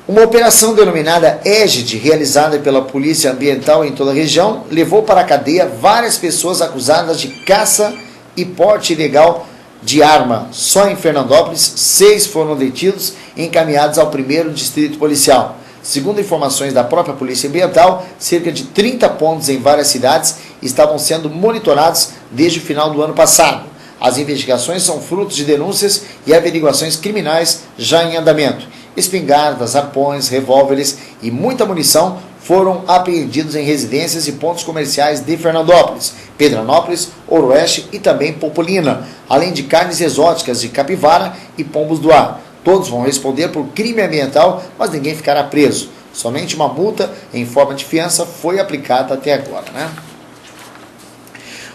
Uma operação denominada Égide, realizada pela Polícia Ambiental em toda a região, levou para a cadeia várias pessoas acusadas de caça e porte ilegal de arma. Só em Fernandópolis, 6 foram detidos e encaminhados ao 1º Distrito Policial. Segundo informações da própria Polícia Ambiental, cerca de 30 pontos em várias cidades estavam sendo monitorados desde o final do ano passado. As investigações são frutos de denúncias e averiguações criminais já em andamento. Espingardas, arpões, revólveres e muita munição foram apreendidos em residências e pontos comerciais de Fernandópolis, Pedranópolis, Ooroeste e também Popolina, além de carnes exóticas de capivara e pombos do ar. Todos vão responder por crime ambiental, mas ninguém ficará preso. Somente uma multa em forma de fiança foi aplicada até agora, né?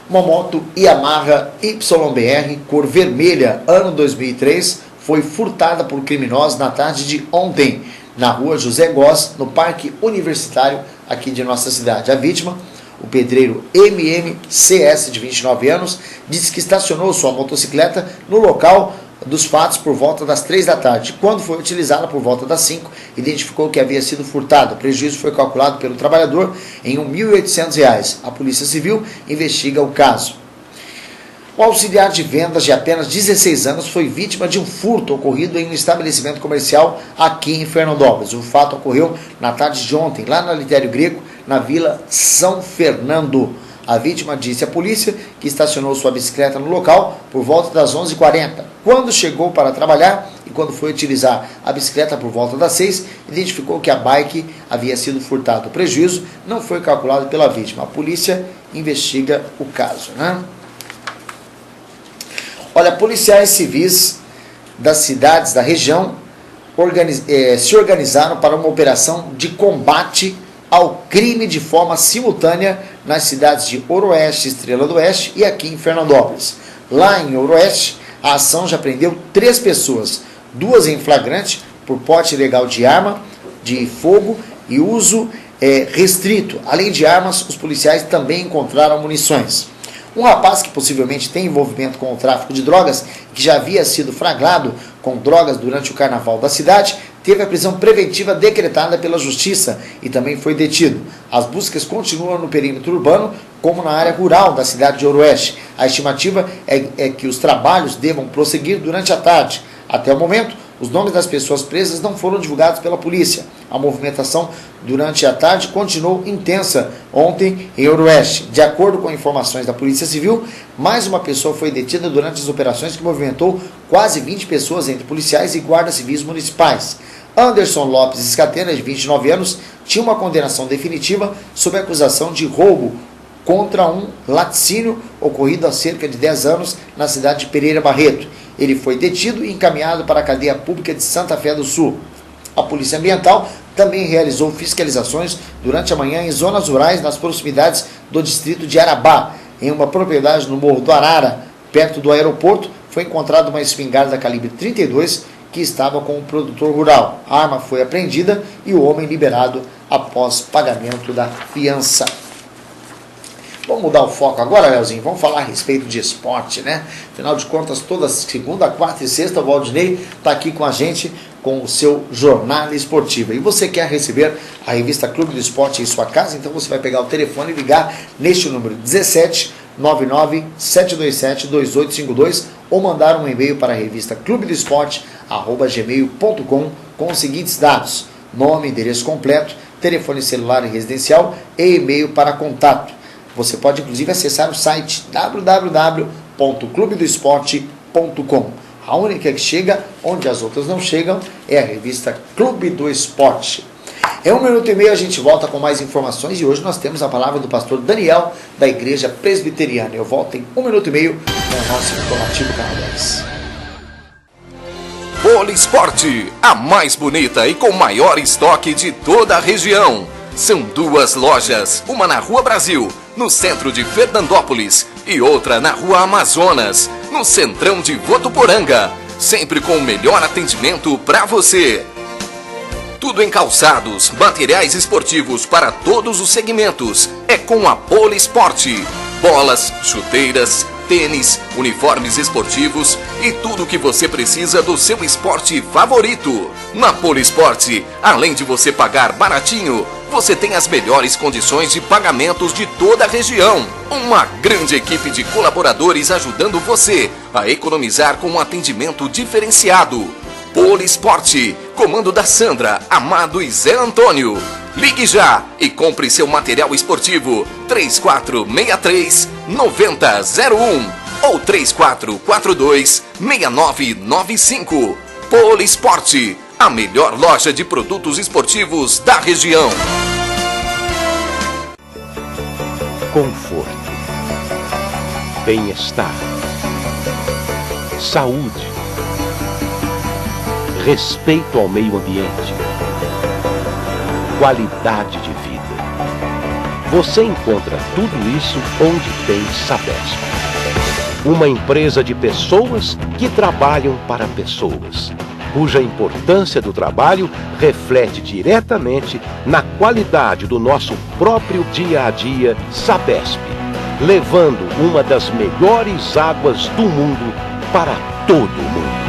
Uma moto Yamaha YBR cor vermelha, ano 2003, foi furtada por criminosos na tarde de ontem, na rua José Góes, no Parque Universitário aqui de nossa cidade. A vítima, o pedreiro MMCS, de 29 anos, disse que estacionou sua motocicleta no local dos fatos por volta das 3 da tarde. Quando foi utilizada por volta das 5, identificou que havia sido furtado. O prejuízo foi calculado pelo trabalhador em R$ 1.800. A Polícia Civil investiga o caso. O auxiliar de vendas de apenas 16 anos foi vítima de um furto ocorrido em um estabelecimento comercial aqui em Fernandópolis. O fato ocorreu na tarde de ontem, lá na Litério Greco, na Vila São Fernando. A vítima disse à polícia que estacionou sua bicicleta no local por volta das 11h40. Quando chegou para trabalhar e quando foi utilizar a bicicleta por volta das 6, identificou que a bike havia sido furtada. O prejuízo não foi calculado pela vítima. A polícia investiga o caso, né? Olha, policiais civis das cidades da região se organizaram para uma operação de combate ao crime de forma simultânea nas cidades de Ouro-Oeste, Estrela do Oeste e aqui em Fernandópolis. Lá em Ouro-Oeste, a ação já prendeu 3 pessoas, 2 em flagrante por porte ilegal de arma de fogo e uso restrito. Além de armas, os policiais também encontraram munições. Um rapaz que possivelmente tem envolvimento com o tráfico de drogas, que já havia sido flagrado com drogas durante o carnaval da cidade, teve a prisão preventiva decretada pela Justiça e também foi detido. As buscas continuam no perímetro urbano, como na área rural da cidade de Ouro-Oeste. A estimativa é que os trabalhos devam prosseguir durante a tarde. Até o momento, os nomes das pessoas presas não foram divulgados pela polícia. A movimentação durante a tarde continuou intensa ontem em Ouro-Oeste. De acordo com informações da Polícia Civil, mais uma pessoa foi detida durante as operações que movimentou quase 20 pessoas entre policiais e guardas civis municipais. Anderson Lopes Escatena, de 29 anos, tinha uma condenação definitiva sob acusação de roubo contra um laticínio ocorrido há cerca de 10 anos na cidade de Pereira Barreto. Ele foi detido e encaminhado para a cadeia pública de Santa Fé do Sul. A Polícia Ambiental também realizou fiscalizações durante a manhã em zonas rurais nas proximidades do distrito de Arabá. Em uma propriedade no Morro do Arara, perto do aeroporto, foi encontrada uma espingarda calibre 32 que estava com o produtor rural. A arma foi apreendida e o homem liberado após pagamento da fiança. Vamos mudar o foco agora, Leozinho? Vamos falar a respeito de esporte, né? Afinal de contas, toda segunda, quarta e sexta, o Valdinei está aqui com a gente com o seu Jornada Esportiva. E você quer receber a revista Clube do Esporte em sua casa? Então você vai pegar o telefone e ligar neste número 17 99 727 2852 ou mandar um e-mail para a revista clubedoesporte@gmail.com com os seguintes dados: nome, endereço completo, telefone celular e residencial e e-mail para contato. Você pode inclusive acessar o site www.clubedoesporte.com. A única que chega onde as outras não chegam é a revista Clube do Esporte. Em 1 minuto e meio a gente volta com mais informações e hoje nós temos a palavra do pastor Daniel da Igreja Presbiteriana. Eu volto em 1 minuto e meio com o nosso informativo Canal 10. Polisporte, a mais bonita e com maior estoque de toda a região. São 2 lojas, uma na Rua Brasil, no centro de Fernandópolis, e outra na Rua Amazonas, no centrão de Votuporanga. Sempre com o melhor atendimento para você. Tudo em calçados, materiais esportivos para todos os segmentos. É com a Polisporte. Bolas, chuteiras, tênis, uniformes esportivos e tudo o que você precisa do seu esporte favorito. Na Polisporte, além de você pagar baratinho, você tem as melhores condições de pagamentos de toda a região. Uma grande equipe de colaboradores ajudando você a economizar com um atendimento diferenciado. Polisporte, comando da Sandra, Amado e Zé Antônio. Ligue já e compre seu material esportivo 3463-9001 ou 3442-6995. Polisporte, a melhor loja de produtos esportivos da região. Conforto, bem-estar, saúde, respeito ao meio ambiente, qualidade de vida. Você encontra tudo isso onde tem Sabesp. Uma empresa de pessoas que trabalham para pessoas, cuja importância do trabalho reflete diretamente na qualidade do nosso próprio dia a dia. Sabesp, levando uma das melhores águas do mundo para todo mundo.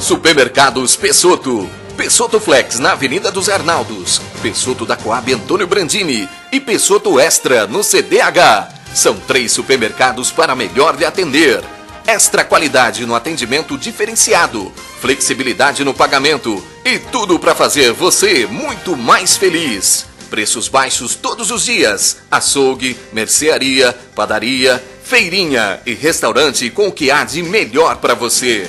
Supermercados Pessotto. Pessotto Flex na Avenida dos Arnaldos, Pessotto da Coab Antônio Brandini e Pessotto Extra no CDH. São 3 supermercados para melhor lhe atender. Extra qualidade no atendimento diferenciado, flexibilidade no pagamento e tudo para fazer você muito mais feliz. Preços baixos todos os dias. Açougue, mercearia, padaria, feirinha e restaurante com o que há de melhor para você.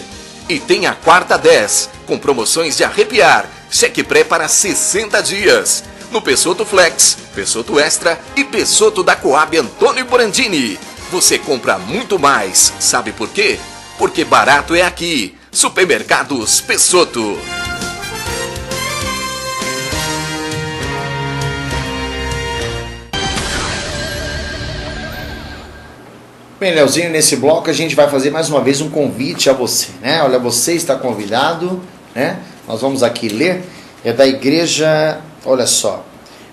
E tem a quarta 10, com promoções de arrepiar, cheque pré para 60 dias. No Pessotto Flex, Pessotto Extra e Pessotto da Coab Antônio Brandini. Você compra muito mais, sabe por quê? porque barato é aqui. Supermercados Pessotto. Bem, Leozinho, nesse bloco a gente vai fazer mais uma vez um convite a você, né? Olha, você está convidado, né? Nós vamos aqui ler, é da igreja, olha só.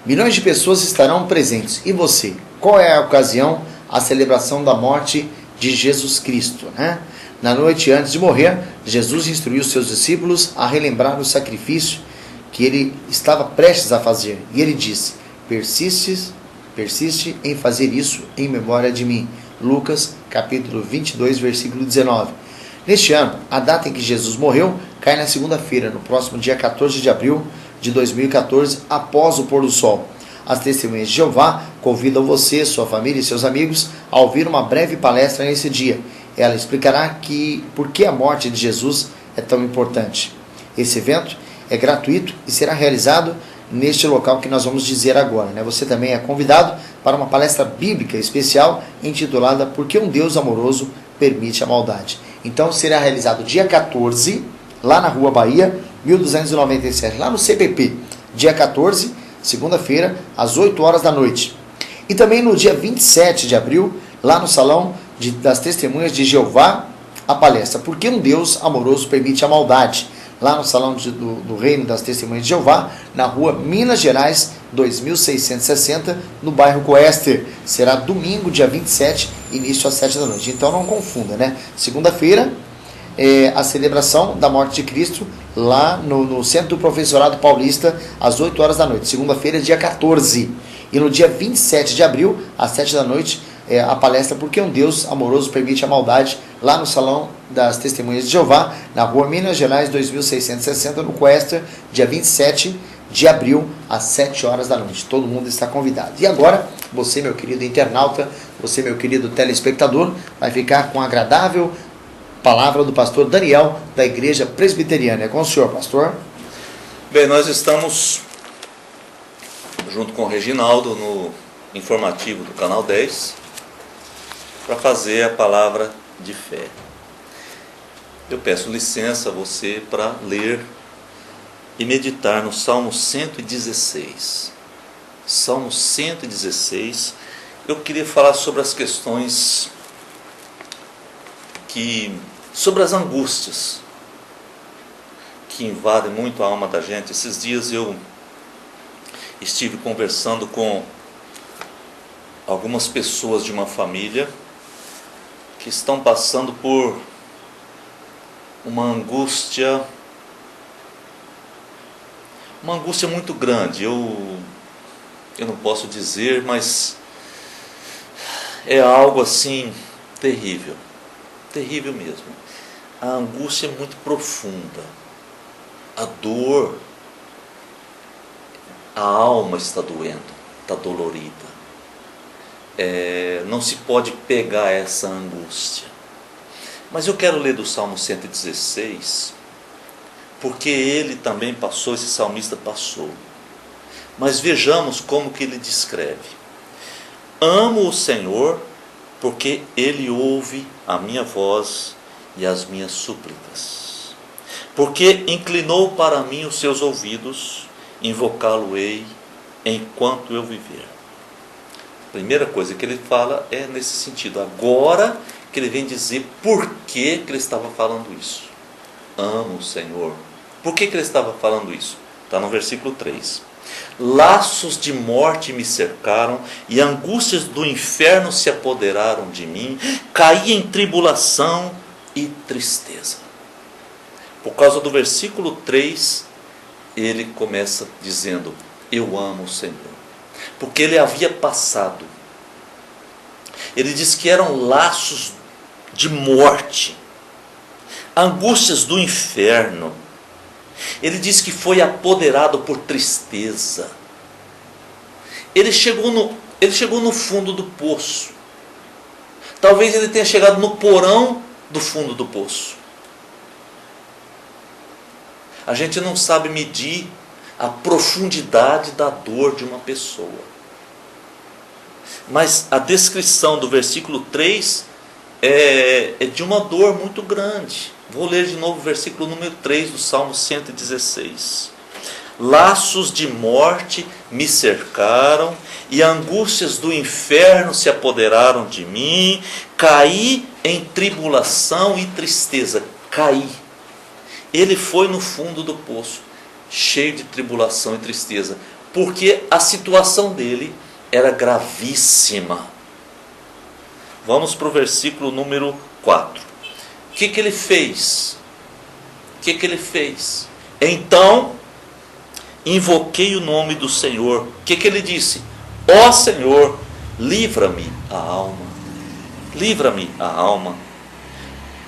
Milhões de pessoas estarão presentes. E você? Qual é a ocasião? A celebração da morte de Jesus Cristo, né? Na noite antes de morrer, Jesus instruiu seus discípulos a relembrar o sacrifício que ele estava prestes a fazer. E ele disse: persiste em fazer isso em memória de mim. Lucas, capítulo 22, versículo 19. Neste ano, a data em que Jesus morreu cai na segunda-feira, no próximo dia 14 de abril de 2014, após o pôr do sol. As Testemunhas de Jeová convidam você, sua família e seus amigos a ouvir uma breve palestra nesse dia. Ela explicará por que a morte de Jesus é tão importante. Esse evento é gratuito e será realizado neste local que nós vamos dizer agora, né? Você também é convidado para uma palestra bíblica especial intitulada Por que um Deus amoroso permite a maldade. Então será realizado dia 14, lá na Rua Bahia, 1297, lá no CPP, dia 14, segunda-feira, às 8 horas da noite. E também no dia 27 de abril, lá no Salão das Testemunhas de Jeová, a palestra Por que um Deus amoroso permite a maldade, lá no Salão do Reino das Testemunhas de Jeová, na rua Minas Gerais, 2660, no bairro Coester. Será domingo, dia 27, início às 7 da noite. Então não confunda, né? Segunda-feira, a celebração da morte de Cristo, lá no Centro do Professorado Paulista, às 8 horas da noite. Segunda-feira, dia 14. E no dia 27 de abril, às 7 da noite, a palestra Por que um Deus amoroso permite a maldade, lá no Salão das Testemunhas de Jeová, na rua Minas Gerais, 2660, no Coester, dia 27 de abril, às 7 horas da noite. Todo mundo está convidado. E agora, você, meu querido internauta, você, meu querido telespectador, vai ficar com a agradável palavra do pastor Daniel, da Igreja Presbiteriana. É com o senhor, pastor. Bem, nós estamos junto com o Reginaldo no informativo do Canal 10 para fazer a palavra de fé. Eu peço licença a você para ler e meditar no Salmo 116. Salmo 116, eu queria falar sobre as questões sobre as angústias que invadem muito a alma da gente. Esses dias eu estive conversando com algumas pessoas de uma família que estão passando por uma angústia muito grande. Eu não posso dizer, mas é algo assim terrível, terrível mesmo. A angústia é muito profunda, a dor, a alma está doendo, está dolorida. Não se pode pegar essa angústia. Mas eu quero ler do Salmo 116, porque ele também passou, esse salmista passou. Mas vejamos como que ele descreve. Amo o Senhor, porque Ele ouve a minha voz e as minhas súplicas. Porque inclinou para mim os seus ouvidos, invocá-lo-ei enquanto eu viver. A primeira coisa que ele fala é nesse sentido. Agora que ele vem dizer por que ele estava falando isso. Amo o Senhor. Por que ele estava falando isso? Está no versículo 3. Laços de morte me cercaram e angústias do inferno se apoderaram de mim. Caí em tribulação e tristeza. Por causa do versículo 3, ele começa dizendo: eu amo o Senhor. Porque ele havia passado. Ele diz que eram laços de morte, angústias do inferno. Ele diz que foi apoderado por tristeza. Ele chegou no fundo do poço. Talvez ele tenha chegado no porão do fundo do poço. A gente não sabe medir a profundidade da dor de uma pessoa. Mas a descrição do versículo 3 é de uma dor muito grande. Vou ler de novo o versículo número 3 do Salmo 116. Laços de morte me cercaram e angústias do inferno se apoderaram de mim. Caí em tribulação e tristeza. Caí. Ele foi no fundo do poço, cheio de tribulação e tristeza, porque a situação dele era gravíssima. Vamos para o versículo número 4. O que ele fez? O que ele fez? Então, invoquei o nome do Senhor. O que ele disse? Ó Senhor, livra-me a alma. Livra-me a alma.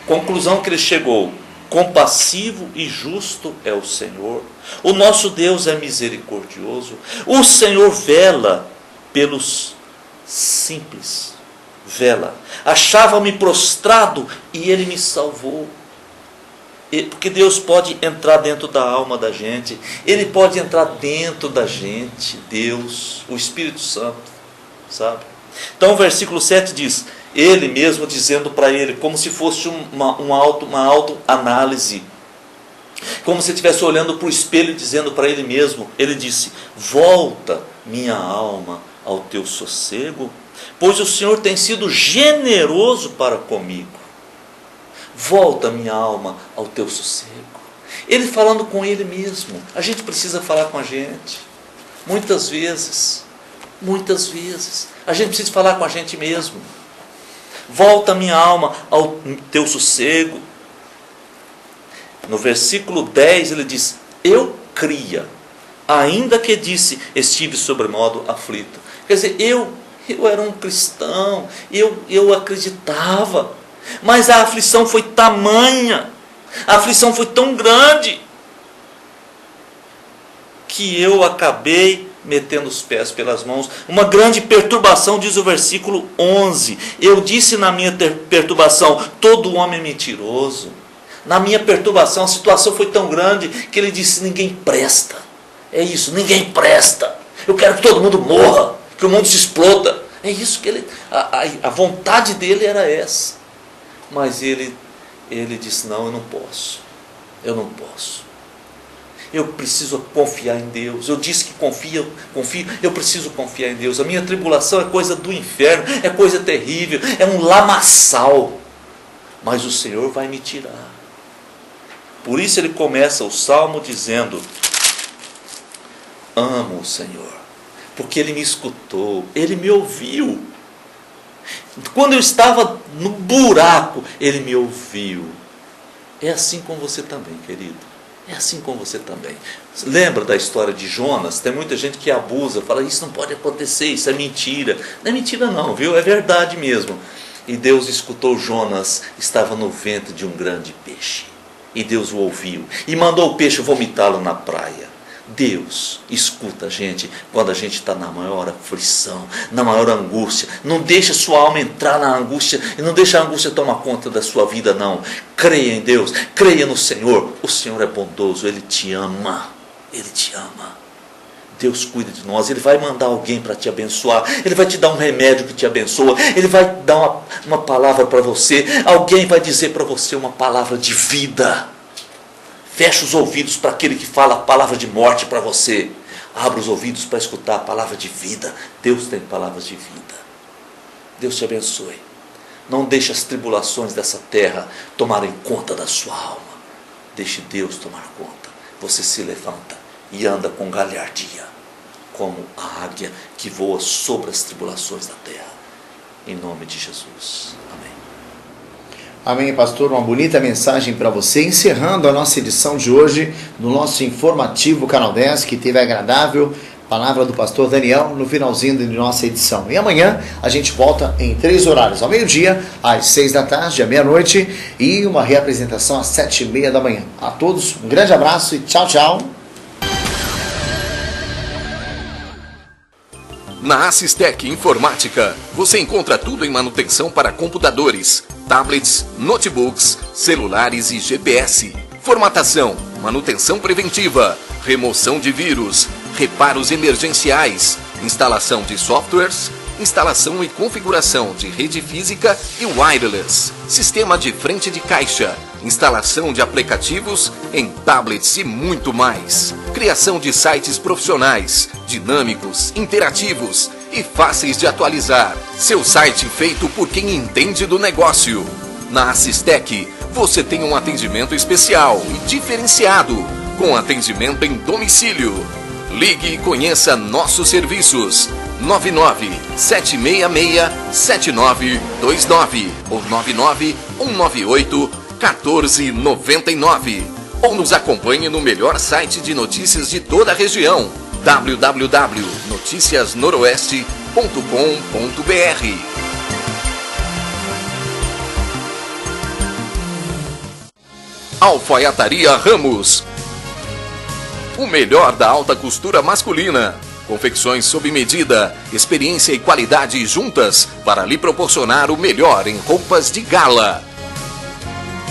Conclusão que ele chegou: compassivo e justo é o Senhor. O nosso Deus é misericordioso. O Senhor vela pelos simples. Vela. Achava-me prostrado e Ele me salvou. Porque Deus pode entrar dentro da alma da gente. Ele pode entrar dentro da gente. Deus, o Espírito Santo, sabe? Então o versículo 7 diz, ele mesmo dizendo para ele, como se fosse uma autoanálise, como se estivesse olhando para o espelho e dizendo para ele mesmo, ele disse: volta minha alma ao teu sossego, pois o Senhor tem sido generoso para comigo. Volta minha alma ao teu sossego. Ele falando com ele mesmo. A gente precisa falar com a gente. Muitas vezes, a gente precisa falar com a gente mesmo. Volta minha alma ao teu sossego. No versículo 10 ele diz: eu cria, ainda que disse, estive sobremodo aflito. Quer dizer, eu era um cristão, eu acreditava, mas a aflição foi tamanha, a aflição foi tão grande, que eu acabei metendo os pés pelas mãos. Uma grande perturbação, diz o versículo 11. Eu disse na minha perturbação, todo homem é mentiroso. Na minha perturbação, a situação foi tão grande, que ele disse, ninguém presta. É isso, ninguém presta. Eu quero que todo mundo morra, que o mundo se exploda. É isso que ele... A vontade dele era essa. Mas ele disse, não, eu não posso. Eu preciso confiar em Deus. Eu disse que confio, eu preciso confiar em Deus. A minha tribulação é coisa do inferno, é coisa terrível, é um lamaçal. Mas o Senhor vai me tirar. Por isso ele começa o salmo dizendo, amo o Senhor, porque Ele me escutou, Ele me ouviu. Quando eu estava no buraco, Ele me ouviu. É assim com você também, querido. É assim com você também. Lembra da história de Jonas? Tem muita gente que abusa, fala, isso não pode acontecer, isso é mentira. Não é mentira não, viu? É verdade mesmo. E Deus escutou Jonas, estava no ventre de um grande peixe. E Deus o ouviu. E mandou o peixe vomitá-lo na praia. Deus escuta a gente quando a gente está na maior aflição, na maior angústia. Não deixa sua alma entrar na angústia e não deixa a angústia tomar conta da sua vida, não. Creia em Deus, creia no Senhor. O Senhor é bondoso, Ele te ama. Ele te ama. Deus cuida de nós, Ele vai mandar alguém para te abençoar, Ele vai te dar um remédio que te abençoa, Ele vai dar uma palavra para você, alguém vai dizer para você uma palavra de vida. Feche os ouvidos para aquele que fala a palavra de morte para você. Abra os ouvidos para escutar a palavra de vida. Deus tem palavras de vida. Deus te abençoe. Não deixe as tribulações dessa terra tomarem conta da sua alma. Deixe Deus tomar conta. Você se levanta e anda com galhardia, como a águia que voa sobre as tribulações da terra. Em nome de Jesus. Amém. Amém, pastor, uma bonita mensagem para você, encerrando a nossa edição de hoje, no nosso informativo Canal 10, que teve a agradável palavra do pastor Daniel no finalzinho de nossa edição. E amanhã a gente volta em 3 horários, ao meio-dia, às 6 da tarde, à meia-noite, e uma reapresentação às 7h30 da manhã. A todos, um grande abraço e tchau, tchau. Na Assistec Informática, você encontra tudo em manutenção para computadores, tablets, notebooks, celulares e GPS. Formatação, manutenção preventiva, remoção de vírus, reparos emergenciais, instalação de softwares instalação e configuração de rede física e wireless, sistema de frente de caixa, instalação de aplicativos em tablets e muito mais. Criação de sites profissionais, dinâmicos, interativos e fáceis de atualizar. Seu site feito por quem entende do negócio. Na Assistec, você tem um atendimento especial e diferenciado, com atendimento em domicílio. Ligue e conheça nossos serviços. 99-766-7929 ou 99-198-1499. Ou nos acompanhe no melhor site de notícias de toda a região, www.noticiasnoroeste.com.br. Alfaiataria Ramos. O melhor da alta costura masculina. Confecções sob medida, experiência e qualidade juntas para lhe proporcionar o melhor em roupas de gala.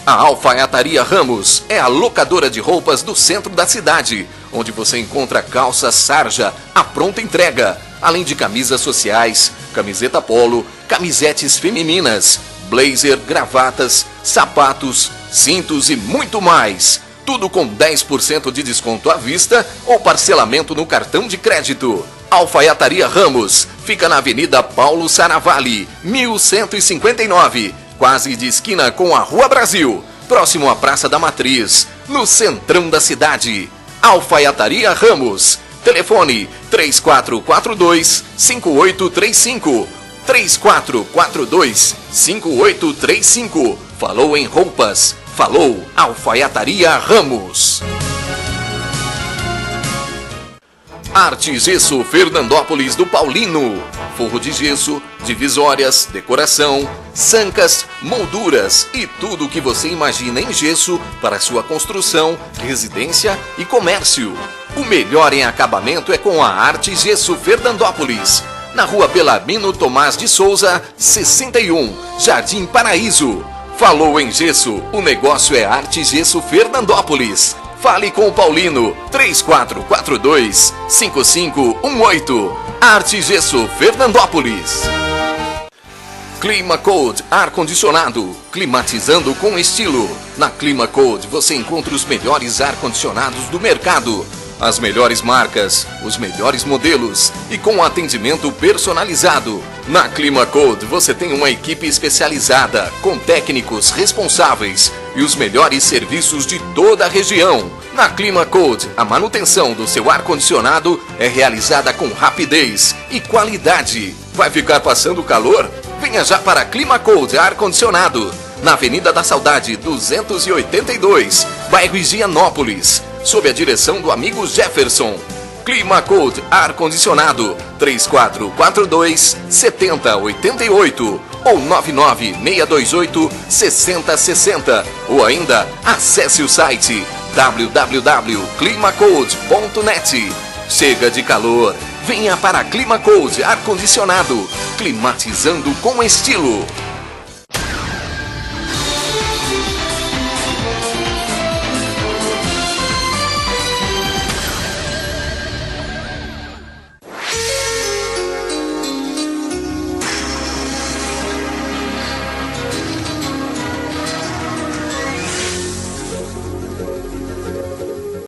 A Alfaiataria Ramos é a locadora de roupas do centro da cidade, onde você encontra calça sarja à pronta entrega, além de camisas sociais, camiseta polo, camisetes femininas, blazer, gravatas, sapatos, cintos e muito mais. Tudo com 10% de desconto à vista ou parcelamento no cartão de crédito. Alfaiataria Ramos fica na Avenida Paulo Saravalli, 1159, quase de esquina com a Rua Brasil, próximo à Praça da Matriz, no centrão da cidade. Alfaiataria Ramos. Telefone 3442-5835. 3442-5835. Falou em roupas. Falou Alfaiataria Ramos. Arte Gesso Fernandópolis do Paulino. Forro de gesso, divisórias, decoração, sancas, molduras e tudo o que você imagina em gesso para sua construção, residência e comércio. O melhor em acabamento é com a Arte Gesso Fernandópolis. Na Rua Belarmino Tomás de Souza, 61, Jardim Paraíso. Falou em gesso, o negócio é Arte Gesso Fernandópolis. Fale com o Paulino, 3442-5518. Arte Gesso Fernandópolis. Clima Code ar-condicionado, climatizando com estilo. Na Clima Code você encontra os melhores ar-condicionados do mercado. As melhores marcas, os melhores modelos e com atendimento personalizado. Na Clima Code você tem uma equipe especializada, com técnicos responsáveis e os melhores serviços de toda a região. Na Clima Code, a manutenção do seu ar-condicionado é realizada com rapidez e qualidade. Vai ficar passando calor? Venha já para Clima Code ar-condicionado, na Avenida da Saudade 282, bairro Higienópolis, sob a direção do amigo Jefferson. Clima Code ar-condicionado 3442-7088 ou 99628-6060 ou ainda acesse o site www.climacode.net. Chega de calor, venha para Clima Code ar-condicionado, climatizando com estilo.